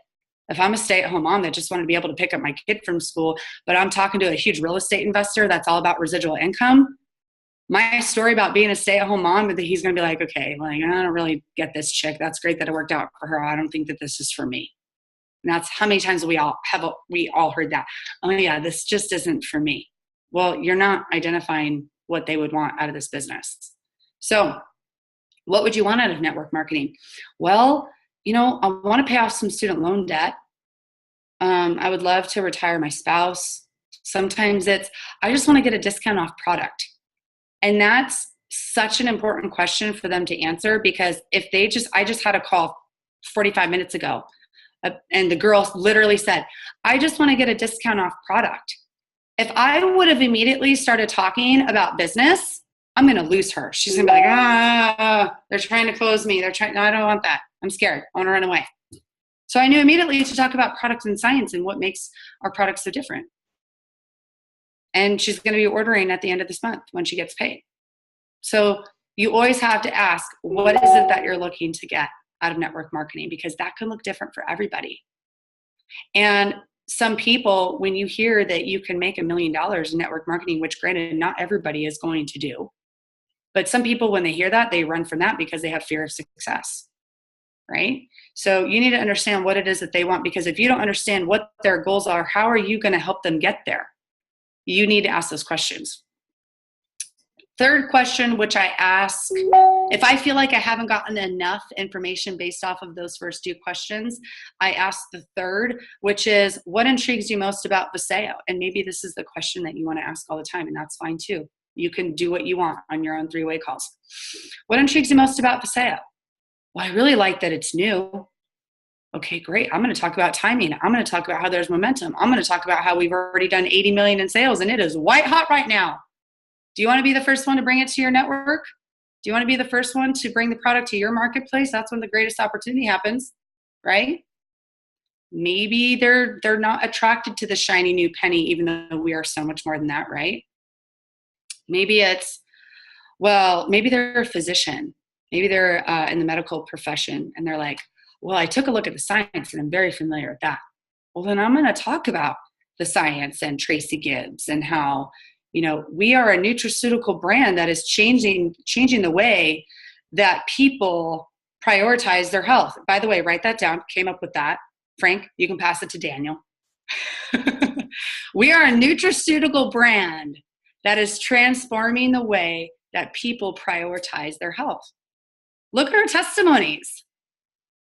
If I'm a stay-at-home mom that just wanted to be able to pick up my kid from school, but I'm talking to a huge real estate investor that's all about residual income, my story about being a stay-at-home mom, that he's going to be like, okay, like, I don't really get this chick. That's great that it worked out for her. I don't think that this is for me. And that's how many times we all heard that. Oh yeah, this just isn't for me. Well, you're not identifying what they would want out of this business. So what would you want out of network marketing? Well, I want to pay off some student loan debt. I would love to retire my spouse. Sometimes it's, I just want to get a discount off product. And that's such an important question for them to answer, because if I just had a call 45 minutes ago And the girl literally said, I just want to get a discount off product. If I would have immediately started talking about business, I'm going to lose her. She's going to be like, they're trying to close me. No, I don't want that. I'm scared. I want to run away. So I knew immediately to talk about products and science and what makes our products so different. And she's going to be ordering at the end of this month when she gets paid. So you always have to ask, what is it that you're looking to get out of network marketing? Because that can look different for everybody. And some people, when you hear that you can make $1 million in network marketing, which granted, not everybody is going to do, but some people, when they hear that, they run from that because they have fear of success, right? So you need to understand what it is that they want, because if you don't understand what their goals are, how are you going to help them get there? You need to ask those questions. Third question, which I ask, if I feel like I haven't gotten enough information based off of those first 2 questions, I ask the third, which is, what intrigues you most about Viseo? And maybe this is the question that you want to ask all the time, and that's fine too. You can do what you want on your own 3-way calls. What intrigues you most about Viseo? Well, I really like that it's new. Okay, great. I'm going to talk about timing. I'm going to talk about how there's momentum. I'm going to talk about how we've already done 80 million in sales and it is white hot right now. Do you want to be the first one to bring it to your network? Do you want to be the first one to bring the product to your marketplace? That's when the greatest opportunity happens, right? Maybe they're not attracted to the shiny new penny, even though we are so much more than that, right? Maybe it's, well, maybe they're a physician. Maybe they're in the medical profession and they're like, well, I took a look at the science and I'm very familiar with that. Well, then I'm going to talk about the science and Tracy Gibbs and how, we are a nutraceutical brand that is changing the way that people prioritize their health. By the way, write that down. Came up with that. Frank, you can pass it to Daniel. We are a nutraceutical brand that is transforming the way that people prioritize their health. Look at our testimonies.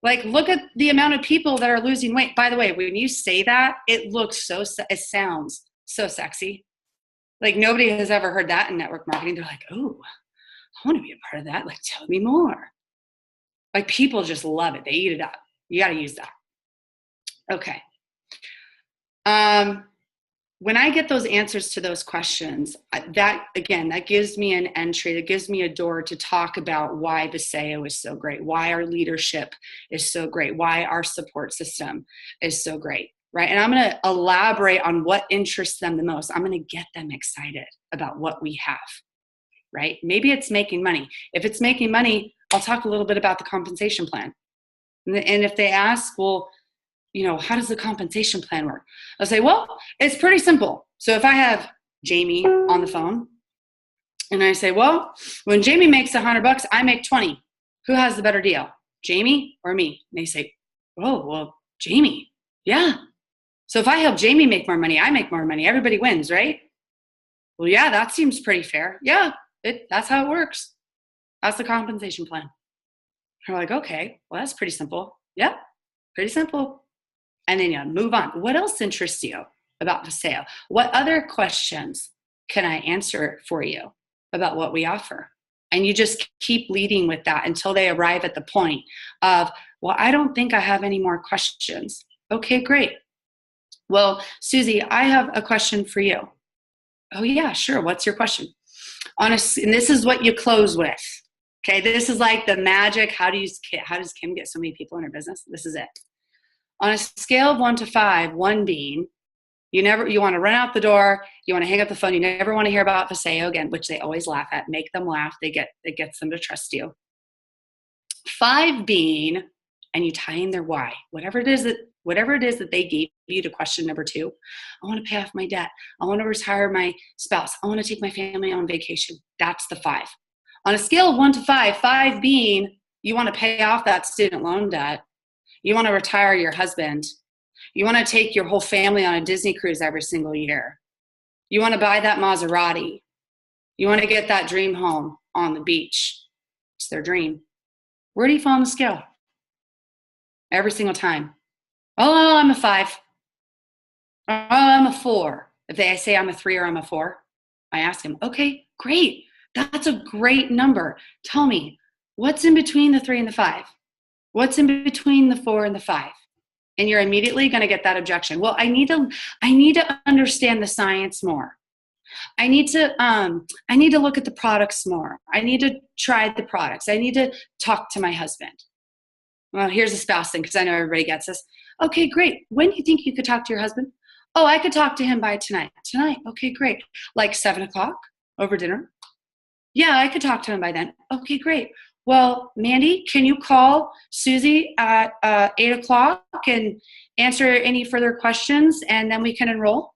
Look at the amount of people that are losing weight. By the way, when you say that, it sounds so sexy. Nobody has ever heard that in network marketing. They're like, oh, I want to be a part of that. Tell me more. People just love it. They eat it up. You got to use that. Okay. When I get those answers to those questions, that gives me an entry, that gives me a door to talk about why Viseo is so great, why our leadership is so great, why our support system is so great, right? And I'm going to elaborate on what interests them the most. I'm going to get them excited about what we have, right? Maybe it's making money. If it's making money, I'll talk a little bit about the compensation plan. And if they ask, well, how does the compensation plan work? I'll say, well, it's pretty simple. So if I have Jamie on the phone and I say, well, when Jamie makes $100, I make 20. Who has the better deal? Jamie or me? And they say, oh, well, Jamie. Yeah. So if I help Jamie make more money, I make more money. Everybody wins, right? Well, yeah, that seems pretty fair. Yeah, that's how it works. That's the compensation plan. They're like, okay, well, that's pretty simple. Yeah, pretty simple. And then move on. What else interests you about Viseo? What other questions can I answer for you about what we offer? And you just keep leading with that until they arrive at the point of, well, I don't think I have any more questions. Okay, great. Well, Susie, I have a question for you. Oh yeah, sure. What's your question? And this is what you close with. Okay, this is like the magic. How does Kim get so many people in her business? This is it. On a scale of 1 to 5, 1 being you want to run out the door, you want to hang up the phone, you never want to hear about Viseo again, which they always laugh at. Make them laugh. It gets them to trust you. 5 being, and you tie in their why. Whatever it is that they gave you to question number 2. I want to pay off my debt. I want to retire my spouse. I want to take my family on vacation. That's the 5. On a scale of 1 to 5, 5 being you want to pay off that student loan debt. You want to retire your husband. You want to take your whole family on a Disney cruise every single year. You want to buy that Maserati. You want to get that dream home on the beach. It's their dream. Where do you fall on the scale? Every single time. Oh, I'm a 5. Oh, I'm a 4. If they say I'm a 3 or I'm a 4, I ask them, okay, great. That's a great number. Tell me, what's in between the 3 and the 5? What's in between the 4 and the 5? And you're immediately going to get that objection. Well, I need to understand the science more. I need to look at the products more. I need to try the products. I need to talk to my husband. Well, here's a spouse thing, because I know everybody gets this. Okay, great. When do you think you could talk to your husband? Oh, I could talk to him by tonight. Tonight? Okay, great. Like 7 o'clock over dinner? Yeah, I could talk to him by then. Okay, great. Well, Mandy, can you call Susie at 8 o'clock and answer any further questions, and then we can enroll?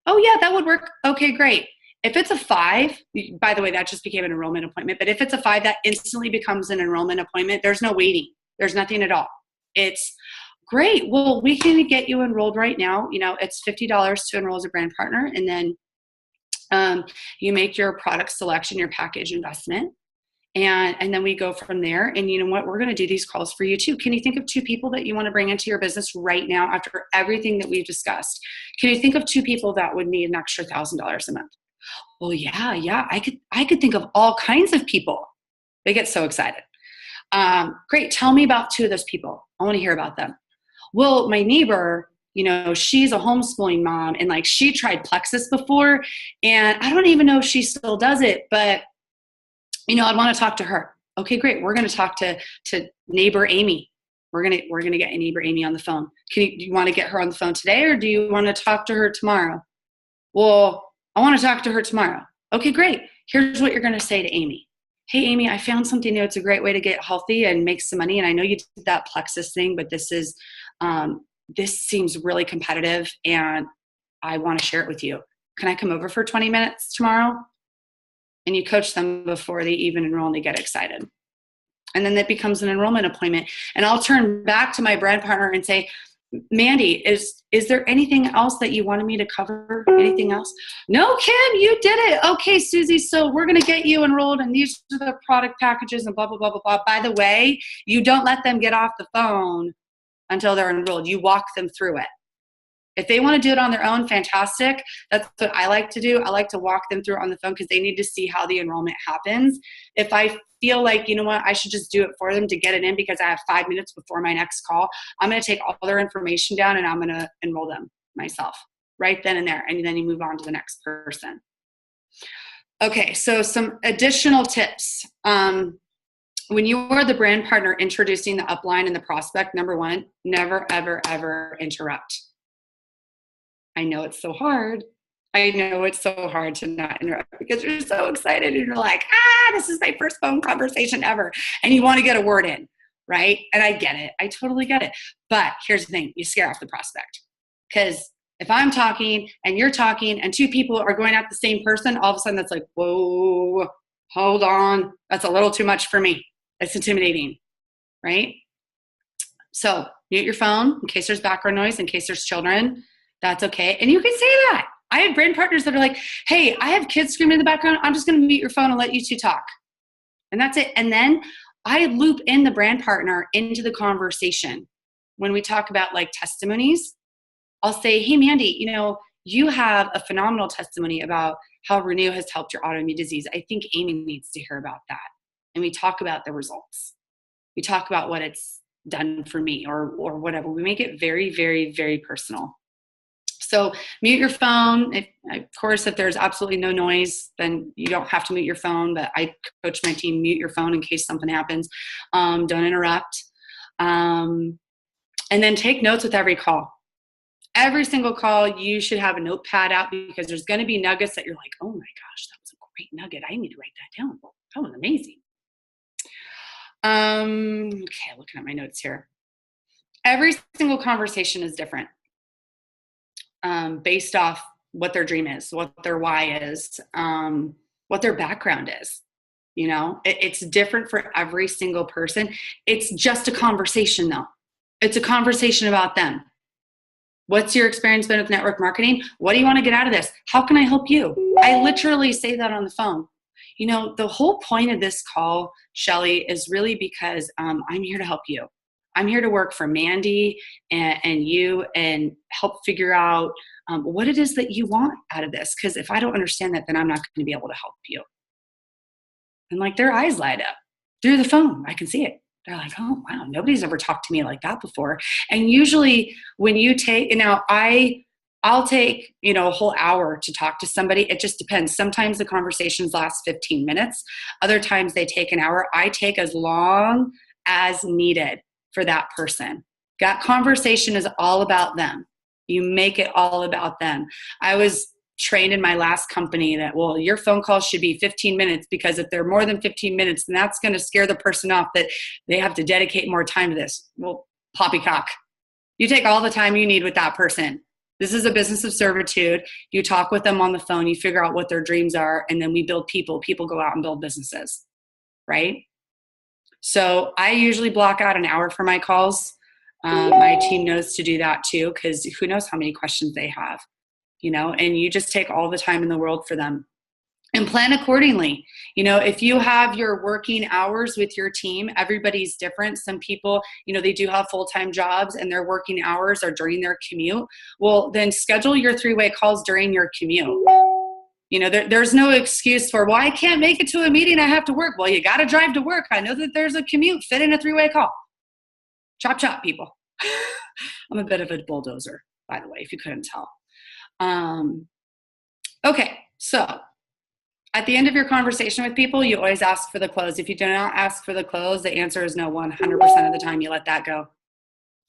Oh, yeah, that would work. Okay, great. If it's a 5, by the way, that just became an enrollment appointment, but if it's a 5, that instantly becomes an enrollment appointment. There's no waiting. There's nothing at all. It's great. Well, we can get you enrolled right now. It's $50 to enroll as a brand partner, and then you make your product selection, your package investment, and then we go from there. And you know what? We're going to do these calls for you too. Can you think of 2 people that you want to bring into your business right now after everything that we've discussed? Can you think of 2 people that would need an extra $1,000 a month? Well, yeah, I could think of all kinds of people. They get so excited. Great. Tell me about 2 of those people. I want to hear about them. Well, my neighbor, she's a homeschooling mom, and like she tried Plexus before, and I don't even know if she still does it, but I'd want to talk to her. Okay, great. We're going to talk to neighbor Amy. We're going to get neighbor Amy on the phone. Do you want to get her on the phone today, or do you want to talk to her tomorrow? Well, I want to talk to her tomorrow. Okay, great. Here's what you're going to say to Amy. Hey, Amy, I found something new. It's a great way to get healthy and make some money. And I know you did that Plexus thing, but this seems really competitive, and I want to share it with you. Can I come over for 20 minutes tomorrow? And you coach them before they even enroll, and they get excited. And then that becomes an enrollment appointment. And I'll turn back to my brand partner and say, Mandy, is there anything else that you wanted me to cover? Anything else? No, Kim, you did it. Okay, Susie, so we're going to get you enrolled, and these are the product packages and blah, blah, blah, blah, blah. By the way, you don't let them get off the phone until they're enrolled. You walk them through it. If they want to do it on their own, fantastic. That's what I like to do. I like to walk them through it on the phone because they need to see how the enrollment happens. If I feel like, you know what, I should just do it for them to get it in because I have 5 minutes before my next call, I'm going to take all their information down and I'm going to enroll them myself right then and there. And then you move on to the next person. Okay, so some additional tips. When you are the brand partner introducing the upline and the prospect, number 1, never, ever, ever interrupt. I know it's so hard. I know it's so hard to not interrupt because you're so excited and you're like, this is my first phone conversation ever. And you want to get a word in, right? And I get it. I totally get it. But here's the thing. You scare off the prospect. Because if I'm talking and you're talking and 2 people are going at the same person, all of a sudden that's like, whoa, hold on. That's a little too much for me. It's intimidating, right? So mute your phone in case there's background noise, in case there's children. That's okay. And you can say that. I have brand partners that are like, hey, I have kids screaming in the background. I'm just going to mute your phone and let you 2 talk. And that's it. And then I loop in the brand partner into the conversation. When we talk about like testimonies, I'll say, hey, Mandy, you have a phenomenal testimony about how Renew has helped your autoimmune disease. I think Amy needs to hear about that. And we talk about the results. We talk about what it's done for me or whatever. We make it very, very, very personal. So mute your phone. Of course, if there's absolutely no noise, then you don't have to mute your phone. But I coach my team, mute your phone in case something happens. Don't interrupt. And then take notes with every call. Every single call, you should have a notepad out because there's going to be nuggets that you're like, oh my gosh, that was a great nugget. I need to write that down. That was amazing. Okay, looking at my notes here. Every single conversation is different. Based off what their dream is, what their why is, what their background is. It's different for every single person. It's just a conversation though. It's a conversation about them. What's your experience been with network marketing? What do you want to get out of this? How can I help you? I literally say that on the phone. The whole point of this call, Shelly, is really because I'm here to help you. I'm here to work for Mandy and you and help figure out what it is that you want out of this. Because if I don't understand that, then I'm not going to be able to help you. And like their eyes light up through the phone. I can see it. They're like, oh, wow, nobody's ever talked to me like that before. And usually when you take, now I'll take, a whole hour to talk to somebody. It just depends. Sometimes the conversations last 15 minutes. Other times they take an hour. I take as long as needed for that person. That conversation is all about them. You make it all about them. I was trained in my last company that, well, your phone calls should be 15 minutes, because if they're more than 15 minutes, then that's going to scare the person off that they have to dedicate more time to this. Well, poppycock. You take all the time you need with that person. This is a business of servitude. You talk with them on the phone, you figure out what their dreams are, and then we build people. People go out and build businesses, right? So I usually block out an hour for my calls. My team knows to do that too, because who knows how many questions they have. And you just take all the time in the world for them and plan accordingly. If you have your working hours with your team, everybody's different. Some people, they do have full-time jobs and their working hours are during their commute. Well, then schedule your 3-way calls during your commute. There's no excuse for, well, I can't make it to a meeting, I have to work. Well, you got to drive to work. I know that there's a commute. Fit in a 3-way call. Chop, chop, people. I'm a bit of a bulldozer, by the way, if you couldn't tell. Okay, so at the end of your conversation with people, you always ask for the close. If you do not ask for the close, the answer is no. 100% of the time you let that go.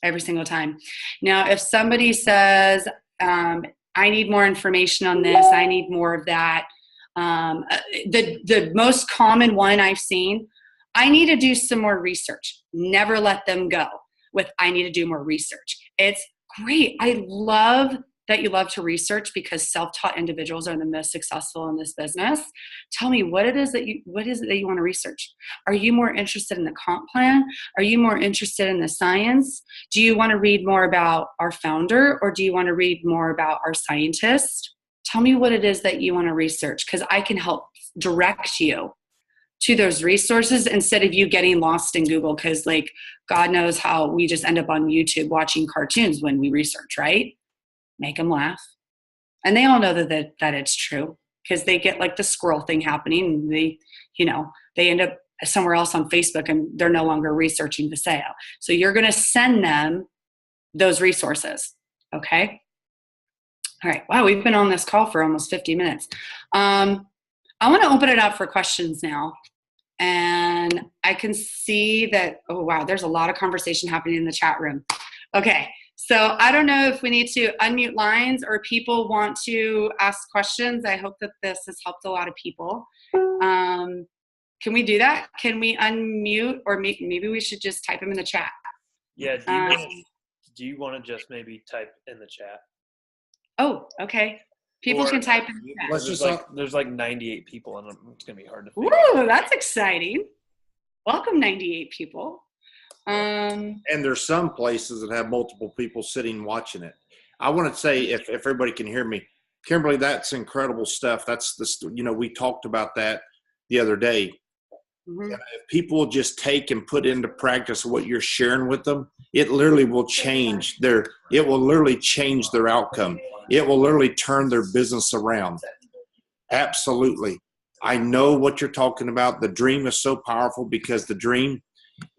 Every single time. Now, if somebody says, I need more information on this, I need more of that, the most common one I've seen, I need to do some more research. Never let them go with, I need to do more research. It's great. I love that you love to research, because self-taught individuals are the most successful in this business. Tell me what is it that you want to research? Are you more interested in the comp plan? Are you more interested in the science? Do you want to read more about our founder, or do you want to read more about our scientist? Tell me what it is that you want to research, because I can help direct you to those resources instead of you getting lost in Google, because God knows how we just end up on YouTube watching cartoons when we research, right? Make them laugh. And they all know that it's true, because they get the squirrel thing happening, and they end up somewhere else on Facebook, and they're no longer researching the sale. So you're going to send them those resources. Okay. All right. Wow. We've been on this call for almost 50 minutes. I want to open it up for questions now. And I can see that, oh, wow, there's a lot of conversation happening in the chat room. Okay. So I don't know if we need to unmute lines or people want to ask questions. I hope that this has helped a lot of people. Can we do that? Can we unmute, or maybe we should just type them in the chat? Yeah. Do you want to just maybe type in the chat? Oh, okay. People can type in the chat. There's 98 people, and it's going to be hard to figure out. Ooh, that's exciting. Welcome, 98 people. And there's some places that have multiple people sitting watching it. I want to say, if everybody can hear me, Kimberly, that's incredible stuff. That's we talked about that the other day. Mm-hmm. If people just take and put into practice what you're sharing with them, it literally will change their outcome. It will literally turn their business around. Absolutely. I know what you're talking about. The dream is so powerful, because the dream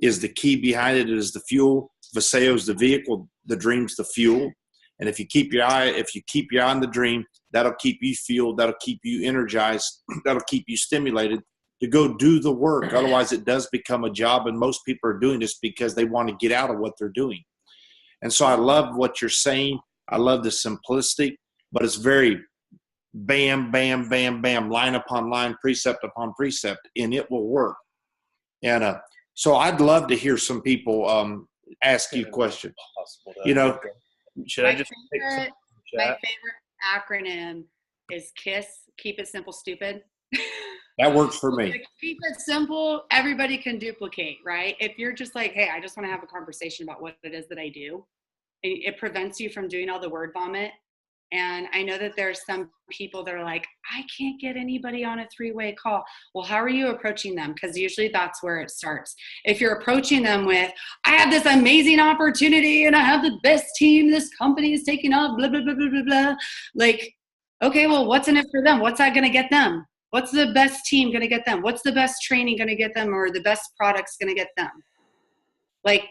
is the key behind it. It is the fuel. Viseo is the vehicle. The dream's the fuel. And if you keep your eye on the dream, that'll keep you fueled. That'll keep you energized. That'll keep you stimulated to go do the work. Otherwise, it does become a job. And most people are doing this because they want to get out of what they're doing. And so I love what you're saying. I love the simplistic, but it's very bam, bam, bam, bam, line upon line, precept upon precept, and it will work. And so I'd love to hear some people ask you questions. Should I just my favorite acronym is KISS, keep it simple, stupid. That works for me. Keep it simple. Everybody can duplicate, right? If you're just like, hey, I just want to have a conversation about what it is that I do, it prevents you from doing all the word vomit. And I know that there's some people that are like, I can't get anybody on a 3-way call. Well, how are you approaching them? Because usually that's where it starts. If you're approaching them with, I have this amazing opportunity and I have the best team this company is taking up, blah, blah, blah, blah, blah, blah. Okay, well, what's in it for them? What's that going to get them? What's the best team going to get them? What's the best training going to get them, or the best products going to get them? Like,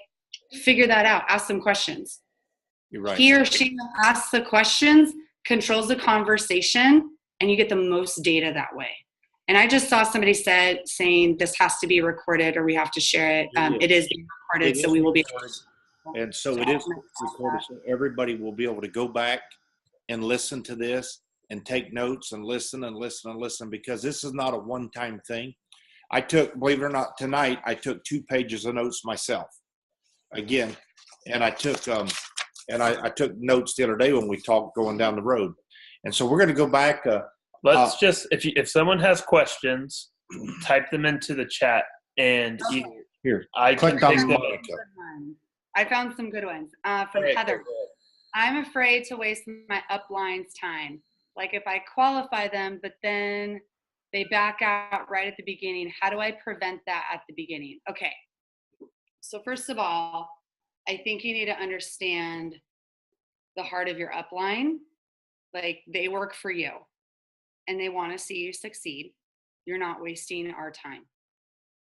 figure that out. Ask them questions. You're right. He or she asks the questions, controls the conversation, and you get the most data that way. And I just saw somebody saying this has to be recorded or we have to share it. It is being recorded, so we will be. And so it is recorded, so everybody will be able to go back and listen to this and take notes and listen and listen and listen, because this is not a one-time thing. I took, believe it or not, tonight, I took 2 pages of notes myself again. And I took, I took notes the other day when we talked going down the road. And so we're going to go back. Let's just, if someone has questions, type them into the chat, and here, I can click on pick them up. I found some good ones from Heather. I'm afraid to waste my upline's time. Like if I qualify them, but then they back out right at the beginning. How do I prevent that at the beginning? Okay. So first of all, I think you need to understand the heart of your upline. Like, they work for you and they want to see you succeed. You're not wasting our time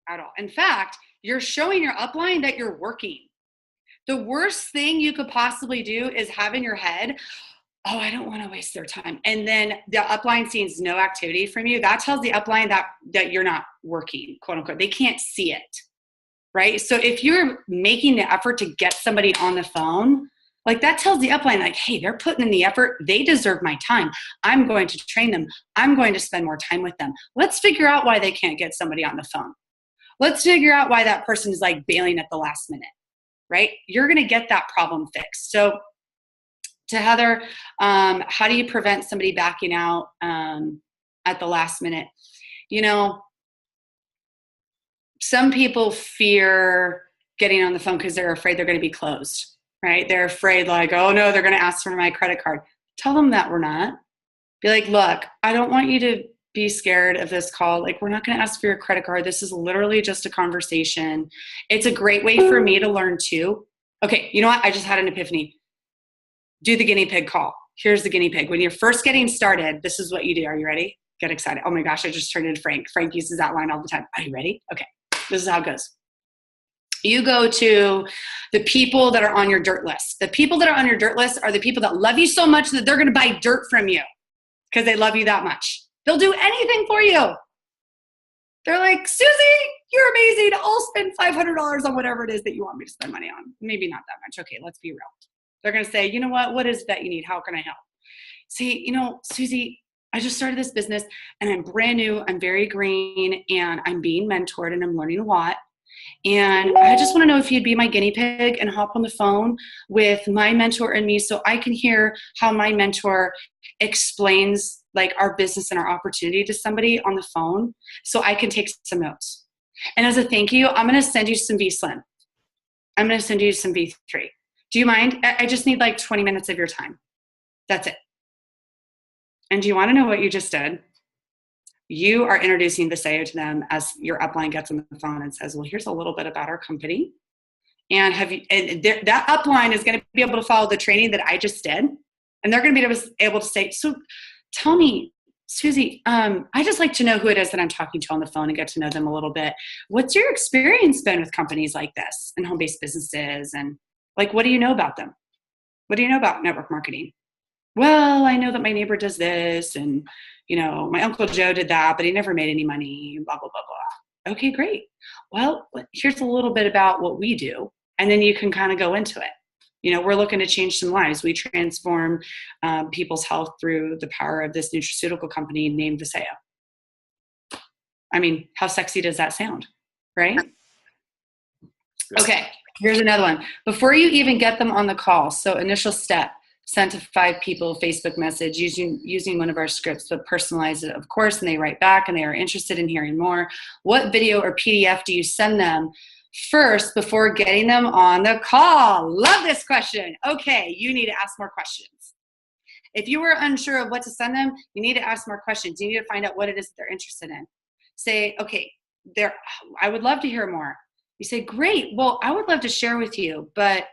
at all. In fact, you're showing your upline that you're working. The worst thing you could possibly do is have in your head, oh, I don't want to waste their time. And then the upline sees no activity from you. That tells the upline that you're not working, quote unquote. They can't see it, right? So if you're making the effort to get somebody on the phone, like, that tells the upline, like, hey, they're putting in the effort. They deserve my time. I'm going to train them. I'm going to spend more time with them. Let's figure out why they can't get somebody on the phone. Let's figure out why that person is like bailing at the last minute, right? You're going to get that problem fixed. So to Heather, how do you prevent somebody backing out at the last minute? You know, some people fear getting on the phone because they're afraid they're going to be closed. Right? They're afraid, like, oh no, they're going to ask for my credit card. Tell them that we're not. Be like, look, I don't want you to be scared of this call. Like, we're not going to ask for your credit card. This is literally just a conversation. It's a great way for me to learn too. Okay, you know what? I just had an epiphany. Do the guinea pig call. Here's the guinea pig. When you're first getting started, this is what you do. Are you ready? Get excited. Oh my gosh, I just turned into Frank. Frank uses that line all the time. Are you ready? Okay, this is how it goes. You go to the people that are on your dirt list. The people that are on your dirt list are the people that love you so much that they're going to buy dirt from you because they love you that much. They'll do anything for you. They're like, Susie, you're amazing. I'll spend $500 on whatever it is that you want me to spend money on. Maybe not that much. Okay, let's be real. They're going to say, you know what is it that you need? How can I help? Say, you know, Susie, I just started this business and I'm brand new. I'm very green and I'm being mentored and I'm learning a lot. And I just want to know if you'd be my guinea pig and hop on the phone with my mentor and me so I can hear how my mentor explains like our business and our opportunity to somebody on the phone so I can take some notes. And as a thank you, I'm going to send you some V-Slim. I'm going to send you some V3. Do you mind? I just need like 20 minutes of your time. That's it. And do you want to know what you just did? You are introducing Viseo to them as your upline gets on the phone and says, well, here's a little bit about our company. And that upline is going to be able to follow the training that I just did. And they're going to be able to say, so tell me, Susie, I just like to know who it is that I'm talking to on the phone and get to know them a little bit. What's your experience been with companies like this and home-based businesses? And like, what do you know about them? What do you know about network marketing? Well, I know that my neighbor does this and, you know, my Uncle Joe did that, but he never made any money, blah, blah, blah, blah. Okay, great. Well, here's a little bit about what we do. And then you can kind of go into it. You know, we're looking to change some lives. We transform people's health through the power of this nutraceutical company named Viseo. I mean, how sexy does that sound, right? Okay, here's another one. Before you even get them on the call, so initial step, send to 5 people Facebook message using one of our scripts, but personalize it, of course, and they write back and they are interested in hearing more. What video or PDF do you send them first before getting them on the call? Love this question. Okay, you need to ask more questions. If you were unsure of what to send them, you need to ask more questions. You need to find out what it is that they're interested in. Say, okay, I would love to hear more. You say, great, well, I would love to share with you, but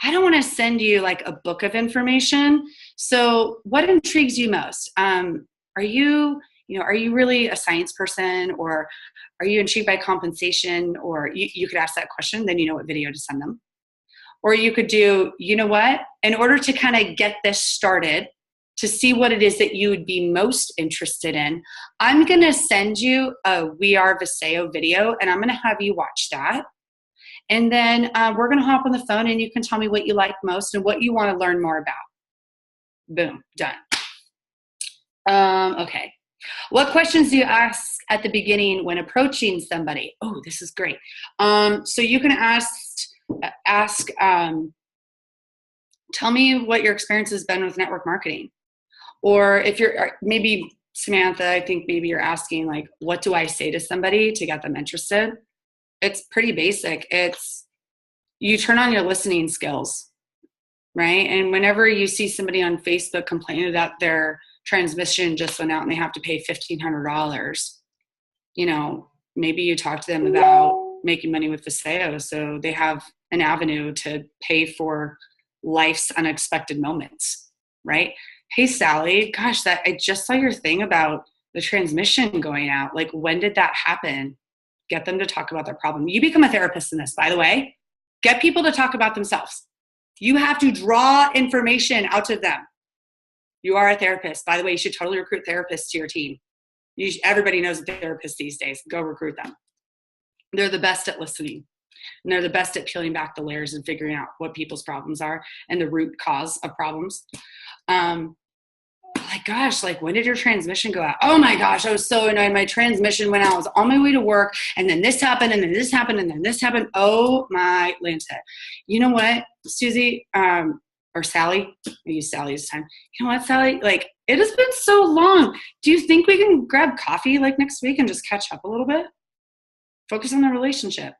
I don't want to send you like a book of information. So what intrigues you most? Are you are you really a science person, or are you intrigued by compensation? Or you could ask that question, then you know what video to send them. Or you could do, you know what, in order to kind of get this started, to see what it is that you would be most interested in, I'm going to send you a We Are Viseo video, and I'm going to have you watch that. And then we're going to hop on the phone, and you can tell me what you like most and what you want to learn more about. Boom, done. Okay. What questions do you ask at the beginning when approaching somebody? Oh, this is great. So you can ask, tell me what your experience has been with network marketing. Or if you're, maybe Samantha, I think maybe you're asking, like, what do I say to somebody to get them interested? It's pretty basic. It's, you turn on your listening skills, right? And whenever you see somebody on Facebook complaining that their transmission just went out and they have to pay $1,500, maybe you talk to them about making money with Viseo so they have an avenue to pay for life's unexpected moments, right? Hey, Sally, gosh, I just saw your thing about the transmission going out. Like, when did that happen? Get them to talk about their problem. You become a therapist in this, by the way. Get people to talk about themselves. You have to draw information out of them. You are a therapist. By the way, you should totally recruit therapists to your team. Everybody knows a therapist these days. Go recruit them. They're the best at listening. And they're the best at peeling back the layers and figuring out what people's problems are and the root cause of problems. Like, gosh, like, when did your transmission go out? Oh my gosh, I was so annoyed. My transmission went out. I was on my way to work, and then this happened, and then this happened, and then this happened. Oh my Lanta. You know what, Susie, or Sally? I use Sally this time. You know what, Sally? Like, it has been so long. Do you think we can grab coffee like next week and just catch up a little bit? Focus on the relationship.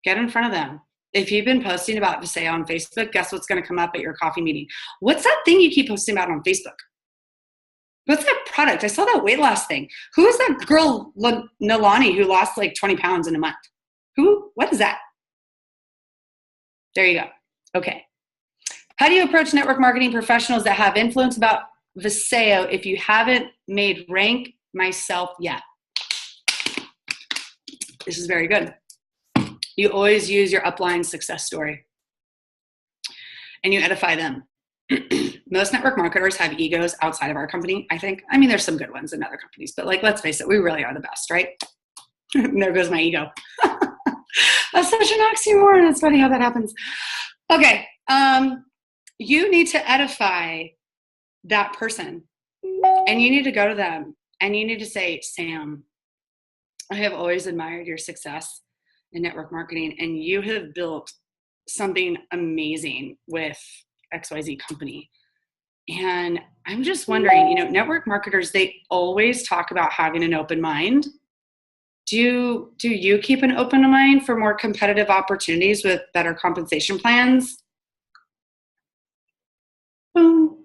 Get in front of them. If you've been posting about Viseo on Facebook, guess what's going to come up at your coffee meeting? What's that thing you keep posting about on Facebook? What's that product? I saw that weight loss thing. Who is that girl, Nalani, who lost like 20 pounds in a month? What is that? There you go. Okay. How do you approach network marketing professionals that have influence about Viseo if you haven't made rank myself yet? This is very good. You always use your upline success story and you edify them. Most network marketers have egos outside of our company, I think. I mean, there's some good ones in other companies, but like, let's face it, we really are the best, right? And there goes my ego. That's such an oxymoron. It's funny how that happens. Okay. You need to edify that person, and you need to go to them and you need to say, Sam, I have always admired your success in network marketing, and you have built something amazing with XYZ company. And I'm just wondering, network marketers, they always talk about having an open mind. Do you keep an open mind for more competitive opportunities with better compensation plans? Boom.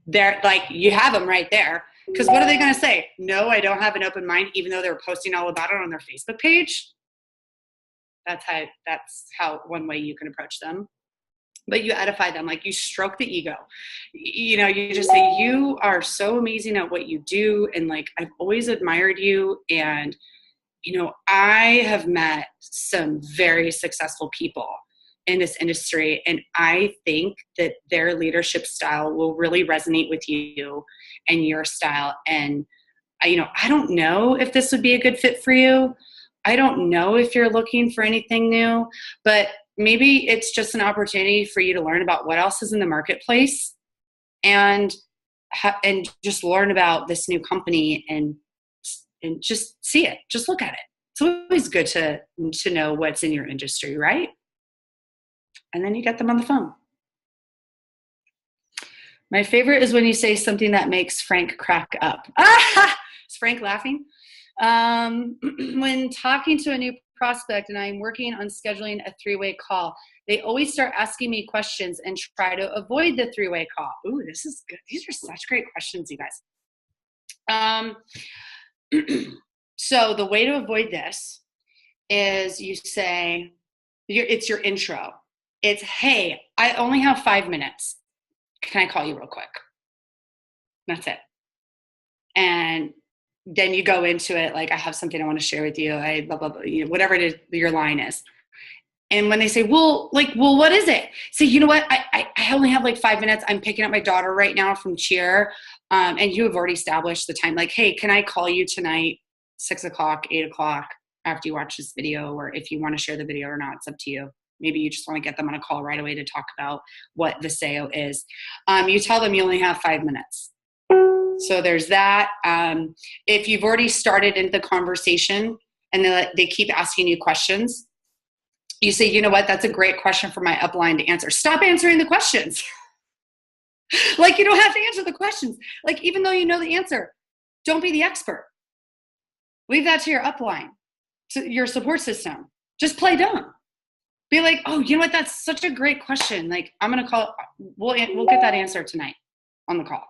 They're like, you have them right there. Because what are they going to say? No, I don't have an open mind, even though they're posting all about it on their Facebook page. That's how one way you can approach them. But you edify them, like you stroke the ego. You just say, you are so amazing at what you do. And like, I've always admired you. And, I have met some very successful people in this industry. And I think that their leadership style will really resonate with you and your style. And, I don't know if this would be a good fit for you. I don't know if you're looking for anything new, but maybe it's just an opportunity for you to learn about what else is in the marketplace and just learn about this new company and just see it, just look at it. It's always good to know what's in your industry, right? And then you get them on the phone. My favorite is when you say something that makes Frank crack up. Is Frank laughing? When talking to a new prospect and I'm working on scheduling a 3-way call, they always start asking me questions and try to avoid the 3-way call. Ooh, this is good. These are such great questions, you guys. So the way to avoid this is you say, it's your intro. It's, hey, I only have 5 minutes. Can I call you real quick? That's it. And then you go into it like, I have something I want to share with you. I blah, blah, blah, you know, whatever it is your line is. And when they say, well, what is it? Say, you know what? I only have like 5 minutes. I'm picking up my daughter right now from cheer. And you have already established the time. Like, hey, can I call you tonight, 6 o'clock, 8 o'clock after you watch this video? Or if you want to share the video or not, it's up to you. Maybe you just want to get them on a call right away to talk about what the sale is. You tell them you only have 5 minutes. So there's that. If you've already started into the conversation and they keep asking you questions, you say, you know what, that's a great question for my upline to answer. Stop answering the questions. Like, you don't have to answer the questions. Like, even though you know the answer, don't be the expert. Leave that to your upline, to your support system. Just play dumb. Be like, oh, you know what, that's such a great question. Like, I'm going to call, we'll get that answer tonight on the call.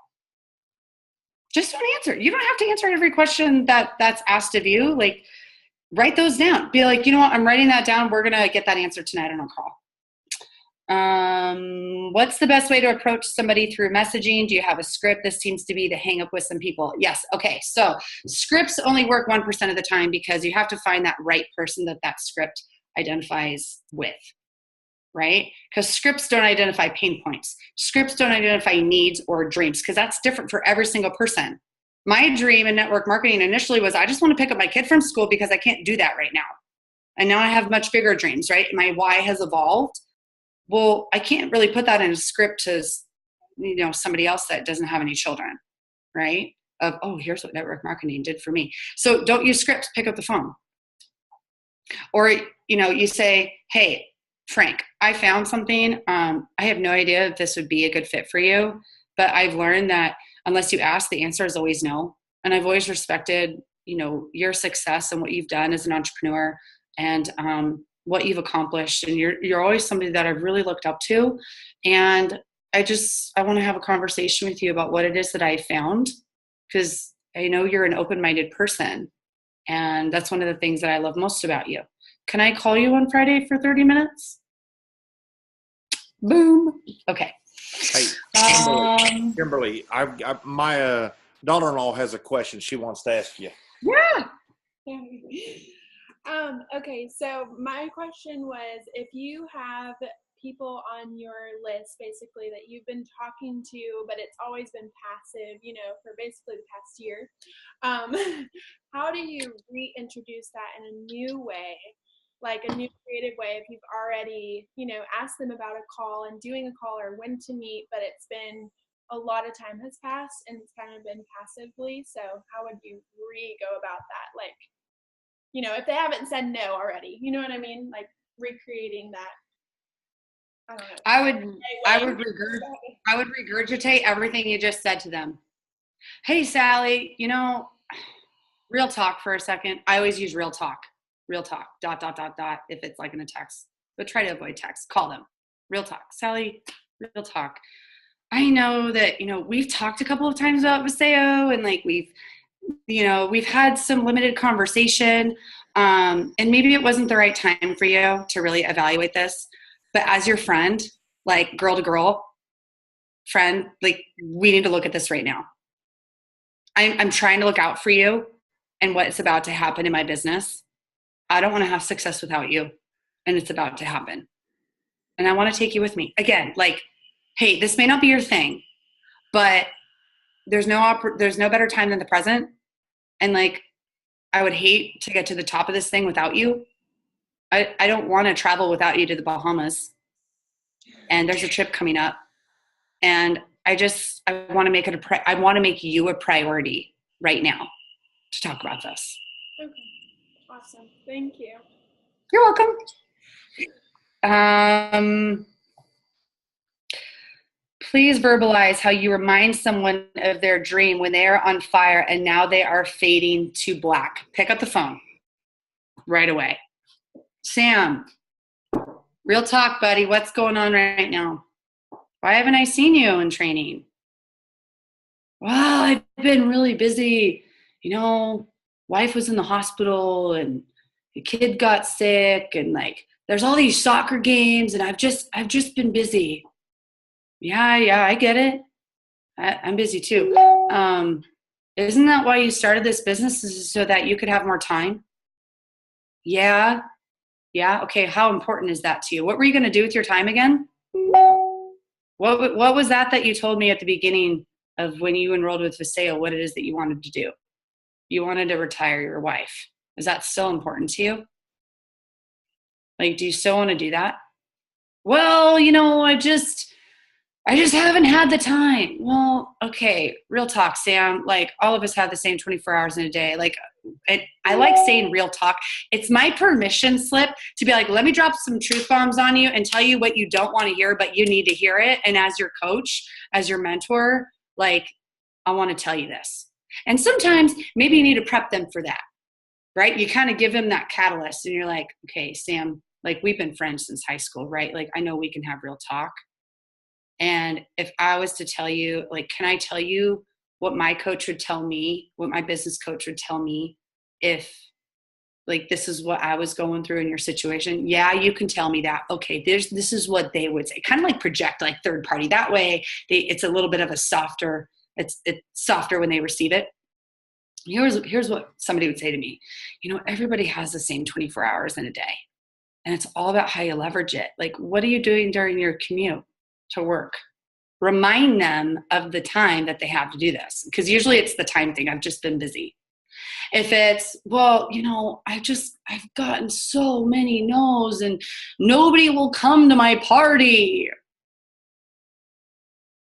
Just don't answer. You don't have to answer every question that's asked of you. Like, write those down. Be like, you know what, I'm writing that down. We're going to get that answer tonight on a call. What's the best way to approach somebody through messaging? Do you have a script? This seems to be the hang up with some people. Yes. Okay. So scripts only work 1% of the time because you have to find that right person that script identifies with, right? Because scripts don't identify pain points. Scripts don't identify needs or dreams because that's different for every single person. My dream in network marketing initially was, I just want to pick up my kid from school because I can't do that right now. And now I have much bigger dreams, right? My why has evolved. Well, I can't really put that in a script to, you know, somebody else that doesn't have any children, right? Of, oh, here's what network marketing did for me. So don't use scripts, pick up the phone. Or, you know, you say, hey, Frank, I found something. I have no idea if this would be a good fit for you, but I've learned that unless you ask, the answer is always no. And I've always respected, you know, your success and what you've done as an entrepreneur and what you've accomplished. And you're always somebody that I've really looked up to. And I want to have a conversation with you about what it is that I found, because I know you're an open-minded person. And that's one of the things that I love most about you. Can I call you on Friday for 30 minutes? Boom. Okay. Hey, Kimberly, my daughter-in-law has a question she wants to ask you. Yeah. Okay, so my question was, if you have people on your list basically that you've been talking to, but it's always been passive, you know, for basically the past year, how do you reintroduce that in a new way, like a new creative way, if you've already, you know, asked them about a call and doing a call or when to meet, but it's been a lot of time has passed and it's kind of been passively. So how would you go about that? Like, you know, if they haven't said no already, you know what I mean? Like recreating that. I don't know. I would regurgitate everything you just said to them. Hey, Sally, you know, real talk for a second. I always use real talk, dot, if it's like in a text, but try to avoid text. Call them. Real talk. Sally, real talk. I know that, you know, we've talked a couple of times about Viseo and like we've had some limited conversation, and maybe it wasn't the right time for you to really evaluate this, but as your friend, like girl to girl friend, like we need to look at this right now. I'm trying to look out for you and what's about to happen in my business. I don't want to have success without you, and it's about to happen. And I want to take you with me. Again, like, hey, this may not be your thing, but there's no better time than the present. And like, I would hate to get to the top of this thing without you. I don't want to travel without you to the Bahamas. And there's a trip coming up. And I want to make it I want to make you a priority right now to talk about this. Okay. Awesome. Thank you. You're welcome. Please verbalize how you remind someone of their dream when they are on fire and now they are fading to black. Pick up the phone right away. Sam, real talk, buddy. What's going on right now? Why haven't I seen you in training? Well, I've been really busy. You know, wife was in the hospital and the kid got sick and like there's all these soccer games and I've just been busy. Yeah, I get it. I'm busy too. Isn't that why you started this business, is so that you could have more time? Yeah. Yeah. Okay. How important is that to you? What were you going to do with your time again? What was that you told me at the beginning of when you enrolled with Viseo, what it is that you wanted to do? You wanted to retire your wife. Is that still important to you? Like, do you still want to do that? Well, I just haven't had the time. Well, okay, real talk, Sam. Like, all of us have the same 24 hours in a day. Like, I like saying real talk. It's my permission slip to be like, let me drop some truth bombs on you and tell you what you don't want to hear, but you need to hear it. And as your coach, as your mentor, like, I want to tell you this. And sometimes maybe you need to prep them for that, right? You kind of give them that catalyst and you're like, okay, Sam, like, we've been friends since high school, right? Like, I know we can have real talk. And if I was to tell you, like, can I tell you what my coach would tell me, what my business coach would tell me if, like, this is what I was going through in your situation? Yeah, you can tell me that. Okay, this is what they would say. Kind of like project, like third party. That way, it's a little bit of a softer, it's softer when they receive it. Here's what somebody would say to me. Everybody has the same 24 hours in a day. And it's all about how you leverage it. Like, what are you doing during your commute to work? Remind them of the time that they have to do this. Because usually it's the time thing. I've just been busy. If it's, well, I've gotten so many no's and nobody will come to my party.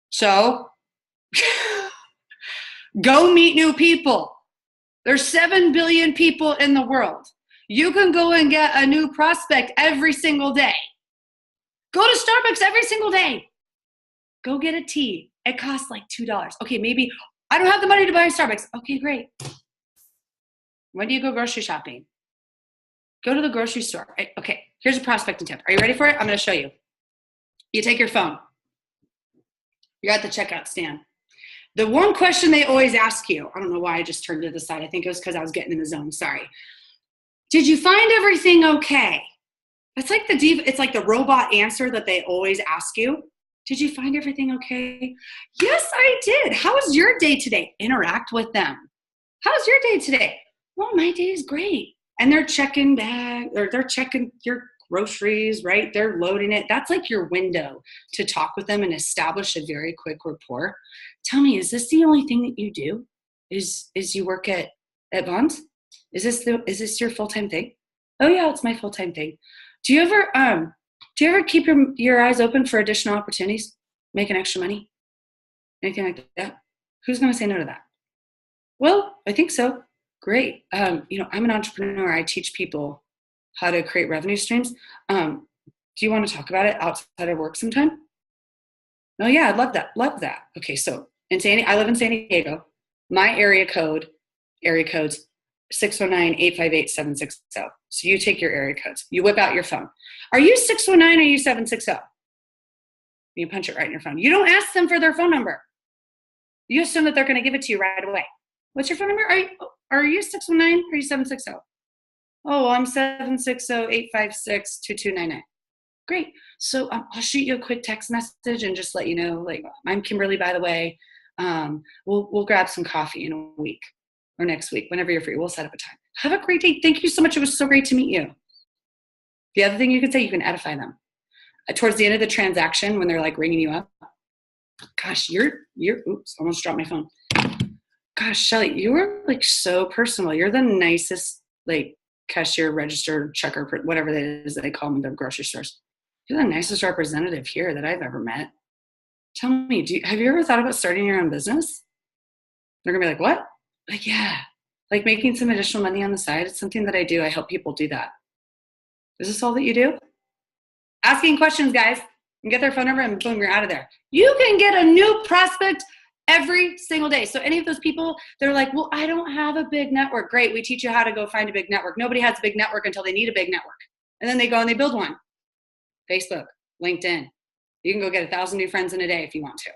So go meet new people. There's 7 billion people in the world. You can go and get a new prospect every single day. Go to Starbucks every single day. Go get a tea. It costs like $2. Okay, maybe I don't have the money to buy a Starbucks. Okay, great. When do you go grocery shopping? Go to the grocery store. Okay, here's a prospecting tip. Are you ready for it? I'm going to show you. You take your phone. You're at the checkout stand. The one question they always ask you, I don't know why I just turned to the side. I think it was because I was getting in the zone. Sorry. Did you find everything okay? It's like the robot answer that they always ask you. Did you find everything okay? Yes, I did. How was your day today? Interact with them. How's your day today? Well, my day is great. And they're checking they're checking your groceries, right? They're loading it. That's like your window to talk with them and establish a very quick rapport. Tell me, is this the only thing that you do? Is you work at Vons? Is this your full-time thing? Oh yeah, it's my full-time thing. Do you ever keep your eyes open for additional opportunities, making extra money? Anything like that? Who's going to say no to that? Well, I think so. Great. I'm an entrepreneur. I teach people how to create revenue streams. Do you want to talk about it outside of work sometime? Oh yeah, I'd love that. Love that. Okay, so I live in San Diego. My area code's 619-858-760. So you take your area codes. You whip out your phone. Are you 619 or are you 760? You punch it right in your phone. You don't ask them for their phone number. You assume that they're going to give it to you right away. What's your phone number? Are you 619 or are you 760? Oh, I'm 760-856-2299. Great. So I'll shoot you a quick text message and just let you know, like, I'm Kimberly, by the way. We'll grab some coffee in a week or next week, whenever you're free. We'll set up a time. Have a great day. Thank you so much. It was so great to meet you. The other thing you can say, you can edify them. Towards the end of the transaction, when they're like ringing you up, gosh, oops, almost dropped my phone. Gosh, Shelly, you were like so personal. You're the nicest, like, cashier, register, checker, whatever that is that they call them in the grocery stores. You're the nicest representative here that I've ever met. Tell me, have you ever thought about starting your own business? They're going to be like, what? Like, yeah, like making some additional money on the side. It's something that I do. I help people do that. Is this all that you do? Asking questions, guys. And get their phone number and boom, you're out of there. You can get a new prospect every single day. So any of those people, they're like, well, I don't have a big network. Great. We teach you how to go find a big network. Nobody has a big network until they need a big network. And then they go and they build one. Facebook, LinkedIn. You can go get 1,000 new friends in a day if you want to.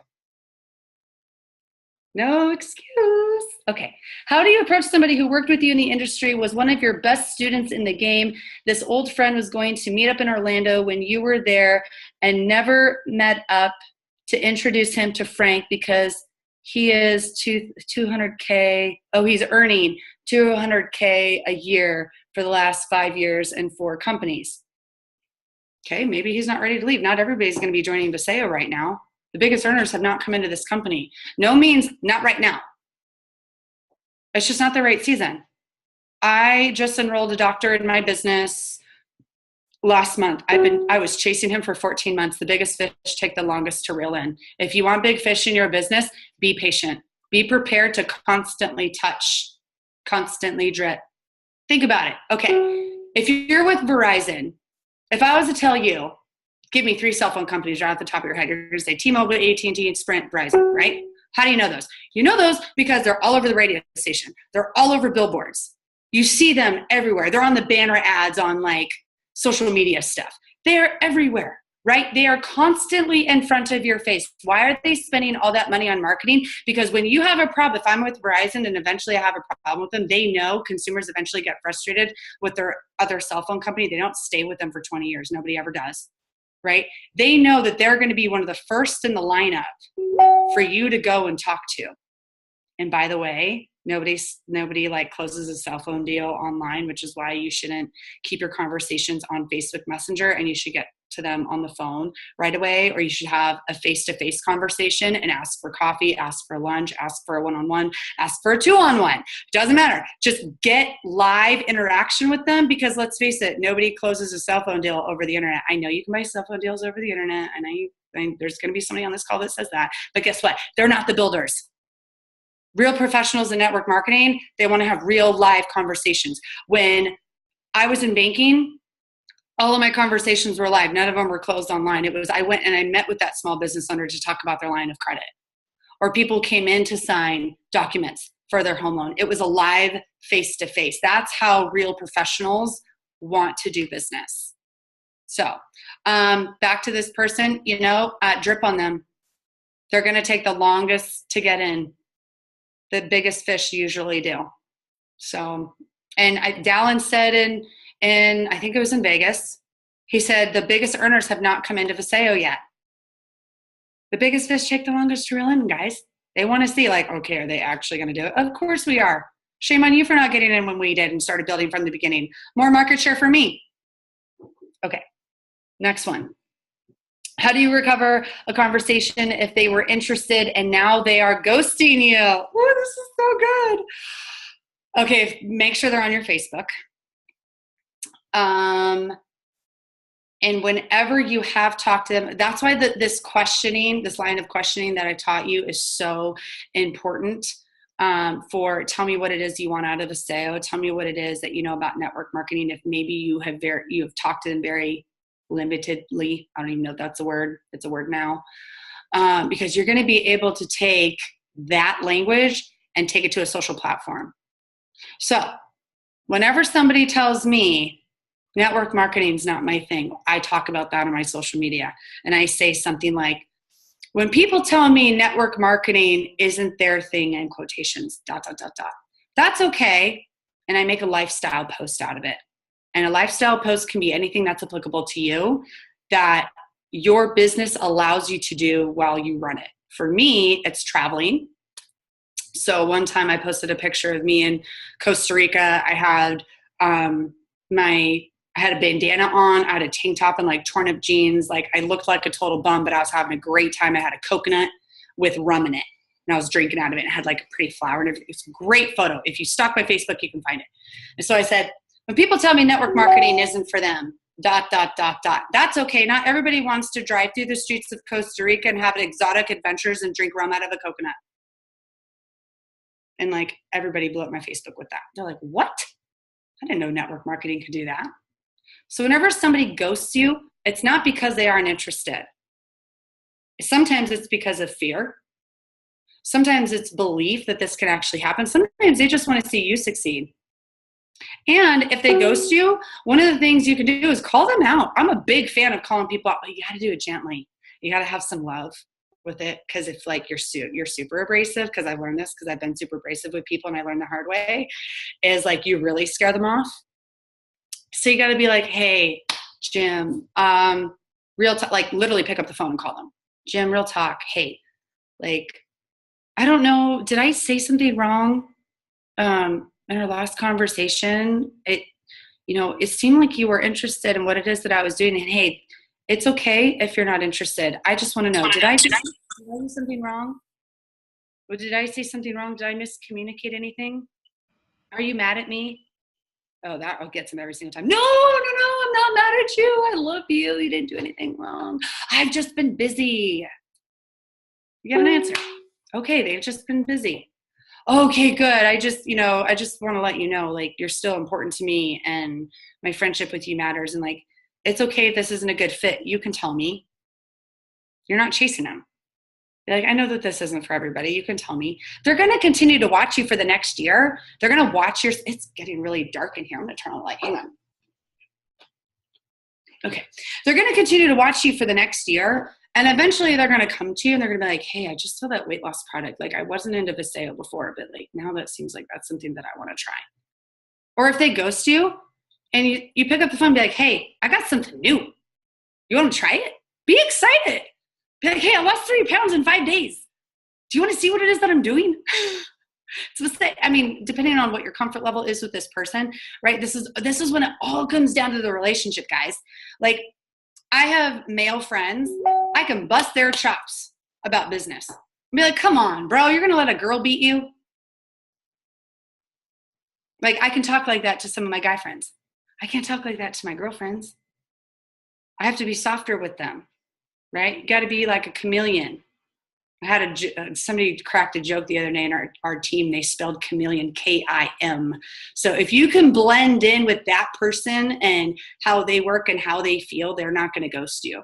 No excuse. Okay. How do you approach somebody who worked with you in the industry, was one of your best students in the game? This old friend was going to meet up in Orlando when you were there and never met up to introduce him to Frank because he is 200K. Oh, he's earning 200K a year for the last 5 years in 4 companies. Okay, maybe he's not ready to leave. Not everybody's going to be joining Viseo right now. The biggest earners have not come into this company. No means not right now. It's just not the right season. I just enrolled a doctor in my business last month. I was chasing him for 14 months. The biggest fish take the longest to reel in. If you want big fish in your business, be patient. Be prepared to constantly touch, constantly drip. Think about it. Okay, if you're with Verizon, if I was to tell you, give me 3 cell phone companies right off the top of your head, you're going to say T-Mobile, AT&T, Sprint, Verizon, right? How do you know those? You know those because they're all over the radio station. They're all over billboards. You see them everywhere. They're on the banner ads on like social media stuff. They're everywhere, right? They are constantly in front of your face. Why are they spending all that money on marketing? Because when you have a problem, if I'm with Verizon and eventually I have a problem with them, they know consumers eventually get frustrated with their other cell phone company. They don't stay with them for 20 years. Nobody ever does, right? They know that they're going to be one of the first in the lineup for you to go and talk to. And by the way, nobody like closes a cell phone deal online, which is why you shouldn't keep your conversations on Facebook Messenger, and you should get to them on the phone right away, or you should have a face-to-face conversation and ask for coffee, ask for lunch, ask for a one-on-one, ask for a 2-on-1. Doesn't matter. Just get live interaction with them, because let's face it, nobody closes a cell phone deal over the internet. I know you can buy cell phone deals over the internet, and there's going to be somebody on this call that says that, but guess what? They're not the builders. Real professionals in network marketing, they want to have real live conversations. When I was in banking, all of my conversations were live. None of them were closed online. It was, I went and I met with that small business owner to talk about their line of credit. Or people came in to sign documents for their home loan. It was a live face-to-face. That's how real professionals want to do business. So back to this person, drip on them. They're going to take the longest to get in. The biggest fish usually do. So, and Dallin said in I think it was in Vegas, he said the biggest earners have not come into Viseo yet. The biggest fish take the longest to reel in, guys. They want to see like, okay, are they actually going to do it? Of course we are. Shame on you for not getting in when we did and started building from the beginning. More market share for me. Okay, next one. How do you recover a conversation if they were interested and now they are ghosting you? Oh, this is so good. Okay, make sure they're on your Facebook. And whenever you have talked to them, that's why this line of questioning that I taught you is so important for tell me what it is you want out of a sale. Tell me what it is that you know about network marketing. If maybe you have talked to them very limitedly. I don't even know if that's a word. It's a word now. Because you're going to be able to take that language and take it to a social platform. So whenever somebody tells me network marketing is not my thing, I talk about that on my social media. And I say something like, when people tell me network marketing isn't their thing, in quotations, ... That's okay. And I make a lifestyle post out of it. And a lifestyle post can be anything that's applicable to you that your business allows you to do while you run it. For me, it's traveling. So one time I posted a picture of me in Costa Rica. I had I had a bandana on, I had a tank top and like torn up jeans. Like I looked like a total bum, but I was having a great time. I had a coconut with rum in it and I was drinking out of it. It had like a pretty flower and everything. It's a great photo. If you stalk my Facebook, you can find it. And so I said, when people tell me network marketing isn't for them, ... That's okay. Not everybody wants to drive through the streets of Costa Rica and have exotic adventures and drink rum out of a coconut. And like everybody blew up my Facebook with that. They're like, what? I didn't know network marketing could do that. So whenever somebody ghosts you, it's not because they aren't interested. Sometimes it's because of fear. Sometimes it's belief that this can actually happen. Sometimes they just want to see you succeed. And if they ghost you, one of the things you can do is call them out. I'm a big fan of calling people out, but you got to do it gently. You got to have some love with it, because if like you're super abrasive, because I've learned this because I've been super abrasive with people and I learned the hard way, is like you really scare them off. So you got to be like, hey, Jim, real talk, like literally pick up the phone and call them. Jim, real talk. Hey, like I don't know. Did I say something wrong in our last conversation? It seemed like you were interested in what it is that I was doing. And hey, it's okay if you're not interested. I just want to know, did I do something wrong? Or did I say something wrong? Did I miscommunicate anything? Are you mad at me? Oh, that gets him every single time. No, I'm not mad at you. I love you. You didn't do anything wrong. I've just been busy. You get an answer. Okay, they've just been busy. Okay, good. I just want to let you know, like, you're still important to me and my friendship with you matters. And like, it's okay if this isn't a good fit. You can tell me. You're not chasing them. You're like, I know that this isn't for everybody. You can tell me. They're going to continue to watch you for the next year. They're going to watch it's getting really dark in here. I'm going to turn on the light. Hang on. Okay. They're going to continue to watch you for the next year. And eventually they're going to come to you and they're going to be like, hey, I just saw that weight loss product. Like, I wasn't into Viseo before, but like, now that seems like that's something that I want to try. Or if they ghost you and you pick up the phone and be like, hey, I got something new. You want to try it? Be excited. Be like, hey, I lost 3 pounds in 5 days. Do you want to see what it is that I'm doing? So I mean, depending on what your comfort level is with this person, right? This is when it all comes down to the relationship, guys. Like, I have male friends. I can bust their chops about business. Be like, come on, bro, you're going to let a girl beat you? Like, I can talk like that to some of my guy friends. I can't talk like that to my girlfriends. I have to be softer with them, right? You got to be like a chameleon. I had somebody cracked a joke the other day in our team. They spelled chameleon K-I-M. So if you can blend in with that person and how they work and how they feel, they're not going to ghost you.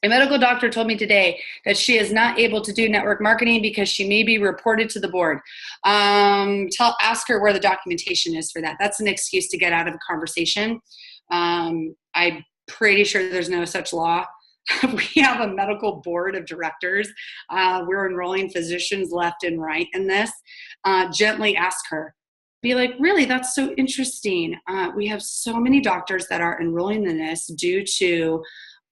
A medical doctor told me today that she is not able to do network marketing because she may be reported to the board. Ask her where the documentation is for that. That's an excuse to get out of a conversation. I'm pretty sure there's no such law. We have a medical board of directors. We're enrolling physicians left and right in this. Gently ask her. Be like, really, that's so interesting. We have so many doctors that are enrolling in this due to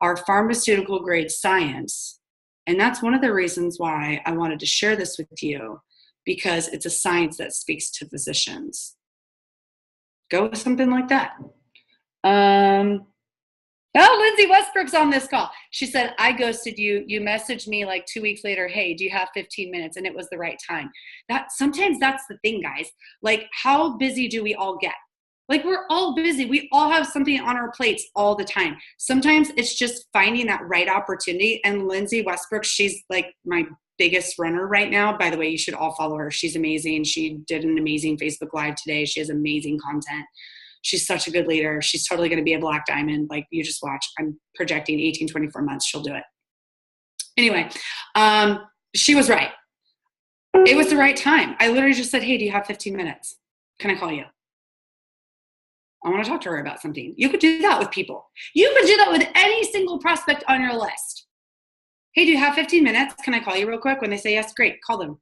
our pharmaceutical grade science. And that's one of the reasons why I wanted to share this with you, because it's a science that speaks to physicians. Go with something like that. Lindsay Westbrook's on this call. She said, I ghosted you. You messaged me like 2 weeks later, hey, do you have 15 minutes? And it was the right time. Sometimes that's the thing, guys. Like, how busy do we all get? Like, we're all busy. We all have something on our plates all the time. Sometimes it's just finding that right opportunity. And Lindsay Westbrook, she's like my biggest runner right now. By the way, you should all follow her. She's amazing. She did an amazing Facebook Live today. She has amazing content. She's such a good leader. She's totally going to be a black diamond. Like, you just watch. I'm projecting 18, 24 months. She'll do it. Anyway, she was right. It was the right time. I literally just said, hey, do you have 15 minutes? Can I call you? I want to talk to her about something. You could do that with people. You could do that with any single prospect on your list. Hey, do you have 15 minutes? Can I call you real quick? When they say yes, great, call them.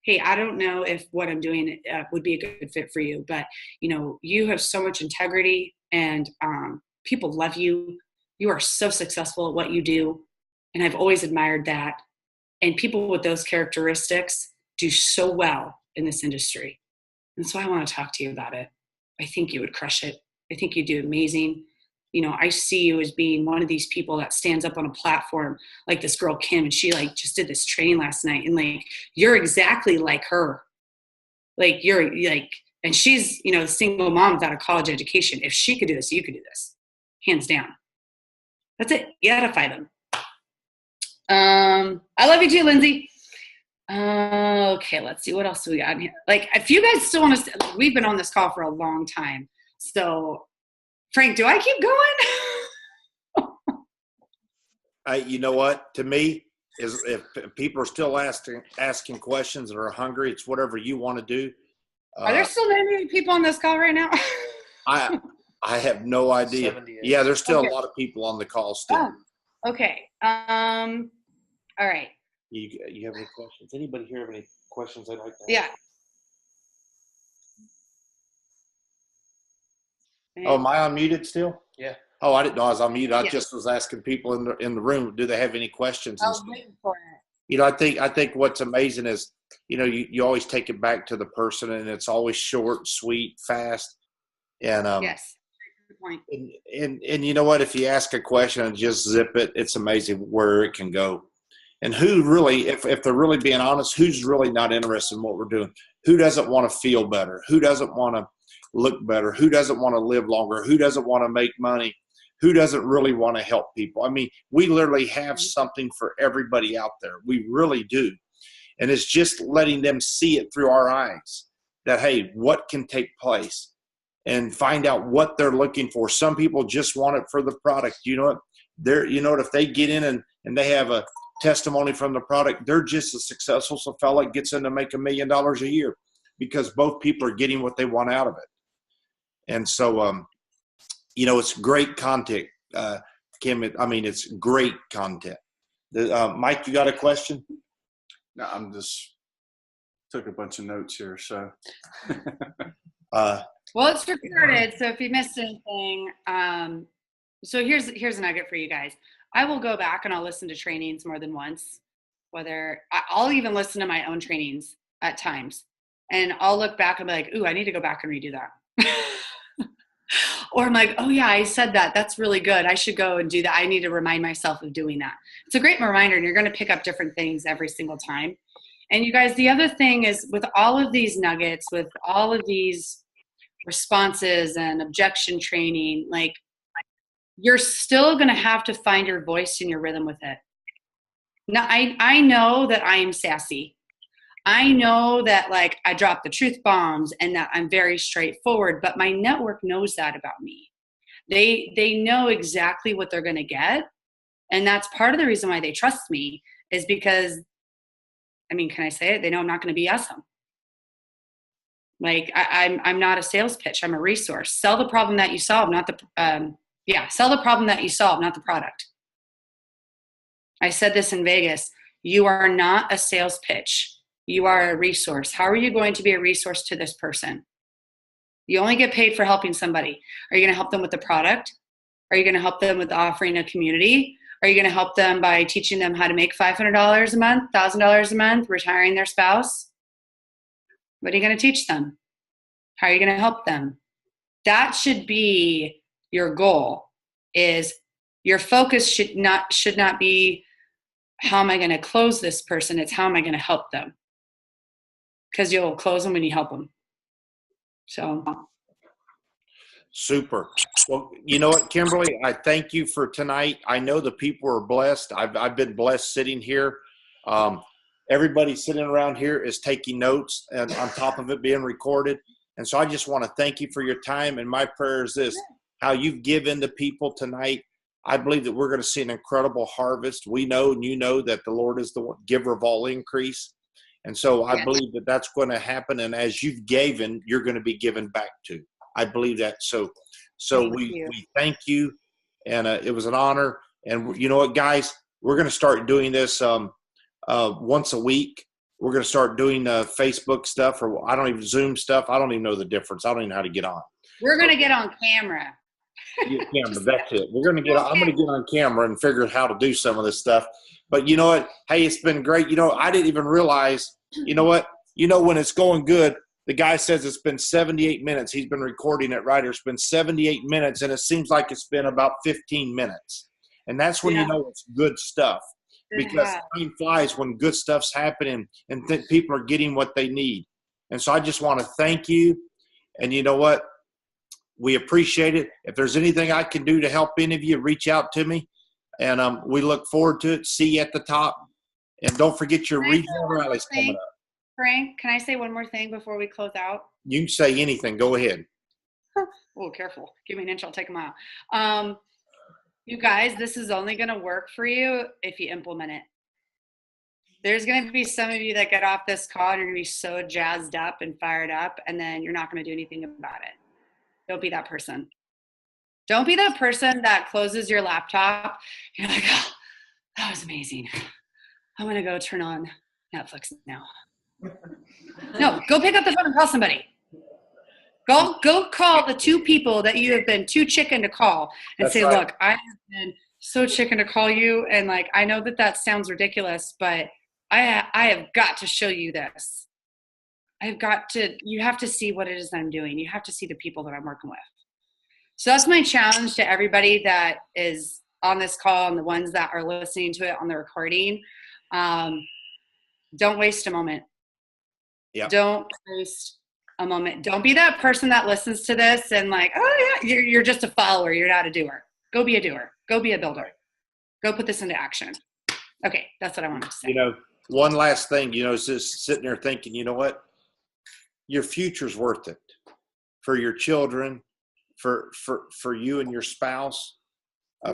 Hey, I don't know if what I'm doing would be a good fit for you, but you have so much integrity and people love you. You are so successful at what you do. And I've always admired that. And people with those characteristics do so well in this industry. And so I want to talk to you about it. I think you would crush it. I think you do amazing. I see you as being one of these people that stands up on a platform like this girl, Kim, and she like just did this training last night. And like, you're exactly like her. Like, you're like, and she's, a single mom without a college education. If she could do this, you could do this. Hands down. That's it. You edify them. I love you too, Lindsay. Okay, let's see. What else do we got in here? Like, if you guys still want to, we've been on this call for a long time. So, Frank, do I keep going? You know what? To me, is if people are still asking questions and are hungry, it's whatever you want to do. Are there still many people on this call right now? I have no idea. 78. Yeah, there's still a lot of people on the call still. Oh, okay. All right. You have any questions? Anybody here have any questions I'd like to ask? Yeah. Oh, am I unmuted still? Yeah. Oh, I didn't know I was unmuted. I just was asking people in the room, do they have any questions? I was waiting for it. I think what's amazing is, you always take it back to the person, and it's always short, sweet, fast. And, Yes. Good point. and you know what, if you ask a question and just zip it, it's amazing where it can go. And who really, if they're really being honest, who's really not interested in what we're doing? Who doesn't want to feel better? Who doesn't want to look better? Who doesn't want to live longer? Who doesn't want to make money? Who doesn't really want to help people? I mean, we literally have something for everybody out there. We really do. And it's just letting them see it through our eyes that, hey, what can take place, and find out what they're looking for. Some people just want it for the product. If they get in and they have a testimony from the product, they're just as successful as a fella gets in to make $1 million a year, because both people are getting what they want out of it. And so, it's great content, Kim. It's great content. Mike, you got a question? No, I'm just took a bunch of notes here. So, well, it's recorded, so if you missed anything, so here's a nugget for you guys. I will go back and I'll listen to trainings more than once. I'll even listen to my own trainings at times, and I'll look back and be like, "Ooh, I need to go back and redo that." Or I'm like, "Oh yeah, I said that. That's really good. I should go and do that. I need to remind myself of doing that." It's a great reminder, and you're going to pick up different things every single time. And you guys, the other thing is, with all of these nuggets, with all of these responses and objection training, like, you're still going to have to find your voice and your rhythm with it. Now, I know that I am sassy. I know that, like, I drop the truth bombs and that I'm very straightforward, but my network knows that about me. They know exactly what they're going to get. And that's part of the reason why they trust me, is because, can I say it? They know I'm not going to BS them. Like, I'm not a sales pitch. I'm a resource. Sell the problem that you solve, not the, sell the problem that you solve, not the product. I said this in Vegas. You are not a sales pitch. You are a resource. How are you going to be a resource to this person? You only get paid for helping somebody. Are you going to help them with the product? Are you going to help them with offering a community? Are you going to help them by teaching them how to make $500 a month, $1,000 a month, retiring their spouse? What are you going to teach them? How are you going to help them? That should be your goal. Is your focus should not be, how am I going to close this person? It's, how am I going to help them? Because you'll close them when you help them. So. Super. Well, you know what, Kimberly, I thank you for tonight. I know the people are blessed. I've been blessed sitting here. Everybody sitting around here is taking notes, and on top of it being recorded. And so I just want to thank you for your time. And my prayer is this: how you've given to people tonight. I believe that we're going to see an incredible harvest. We know, and you know, that the Lord is the giver of all increase. And so I believe that that's going to happen. And as you've given, you're going to be given back to. I believe that. So we thank you. And it was an honor. And you know what, guys, we're going to start doing this once a week. We're going to start doing Facebook stuff, or I don't even Zoom stuff. I don't even know the difference. I don't even know how to get on. We're going to get on camera. Camera, that's it. I'm going to get on camera and figure out how to do some of this stuff. But you know what? Hey, it's been great. I didn't even realize, when it's going good, the guy says it's been 78 minutes. He's been recording it right. It's been 78 minutes, and it seems like it's been about 15 minutes. And that's when you know it's good stuff. Because time flies when good stuff's happening and people are getting what they need. And so I just want to thank you. And you know what? We appreciate it. If there's anything I can do to help any of you, reach out to me. And we look forward to it. See you at the top. And don't forget your regional rallies coming up. Frank, can I say one more thing before we close out? You can say anything. Go ahead. Oh, careful. Give me an inch. I'll take a mile. You guys, this is only going to work for you if you implement it. There's going to be some of you that get off this call and you're going to be so jazzed up and fired up, and then you're not going to do anything about it. Don't be that person. Don't be that person that closes your laptop. You're like, oh, that was amazing. I'm going to go turn on Netflix now. No, go pick up the phone and call somebody. Go call the two people that you have been too chicken to call and say, right. Look, I have been so chicken to call you. And like, I know that sounds ridiculous, but I have got to show you this. You have to see what it is I'm doing. You have to see the people that I'm working with. So that's my challenge to everybody that is on this call and the ones that are listening to it on the recording. Don't waste a moment. Yeah. Don't waste a moment. Don't be that person that listens to this and like, oh yeah, you're just a follower. You're not a doer. Go be a doer. Go be a builder. Go put this into action. Okay, that's what I wanted to say. You know, one last thing, you know, is just sitting there thinking, you know what? Your future's worth it for your children, for you and your spouse,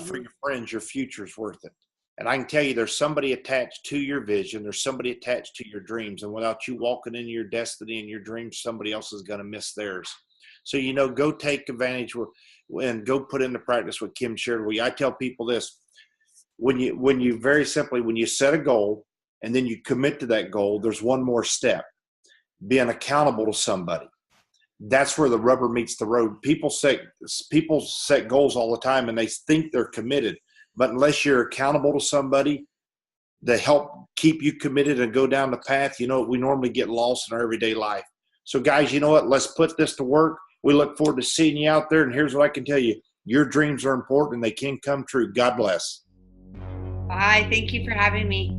for your friends. Your future's worth it. And I can tell you, there's somebody attached to your vision. There's somebody attached to your dreams. And without you walking in your destiny and your dreams, somebody else is going to miss theirs. So, you know, go take advantage and go put into practice what Kim shared with you. I tell people this, when you very simply, when you set a goal and then you commit to that goal, there's one more step, being accountable to somebody. That's where the rubber meets the road. People set goals all the time and they think they're committed. But unless you're accountable to somebody to help keep you committed and go down the path, you know, we normally get lost in our everyday life. So, guys, you know what? Let's put this to work. We look forward to seeing you out there. And here's what I can tell you. Your dreams are important and they can come true. God bless. Bye. Thank you for having me.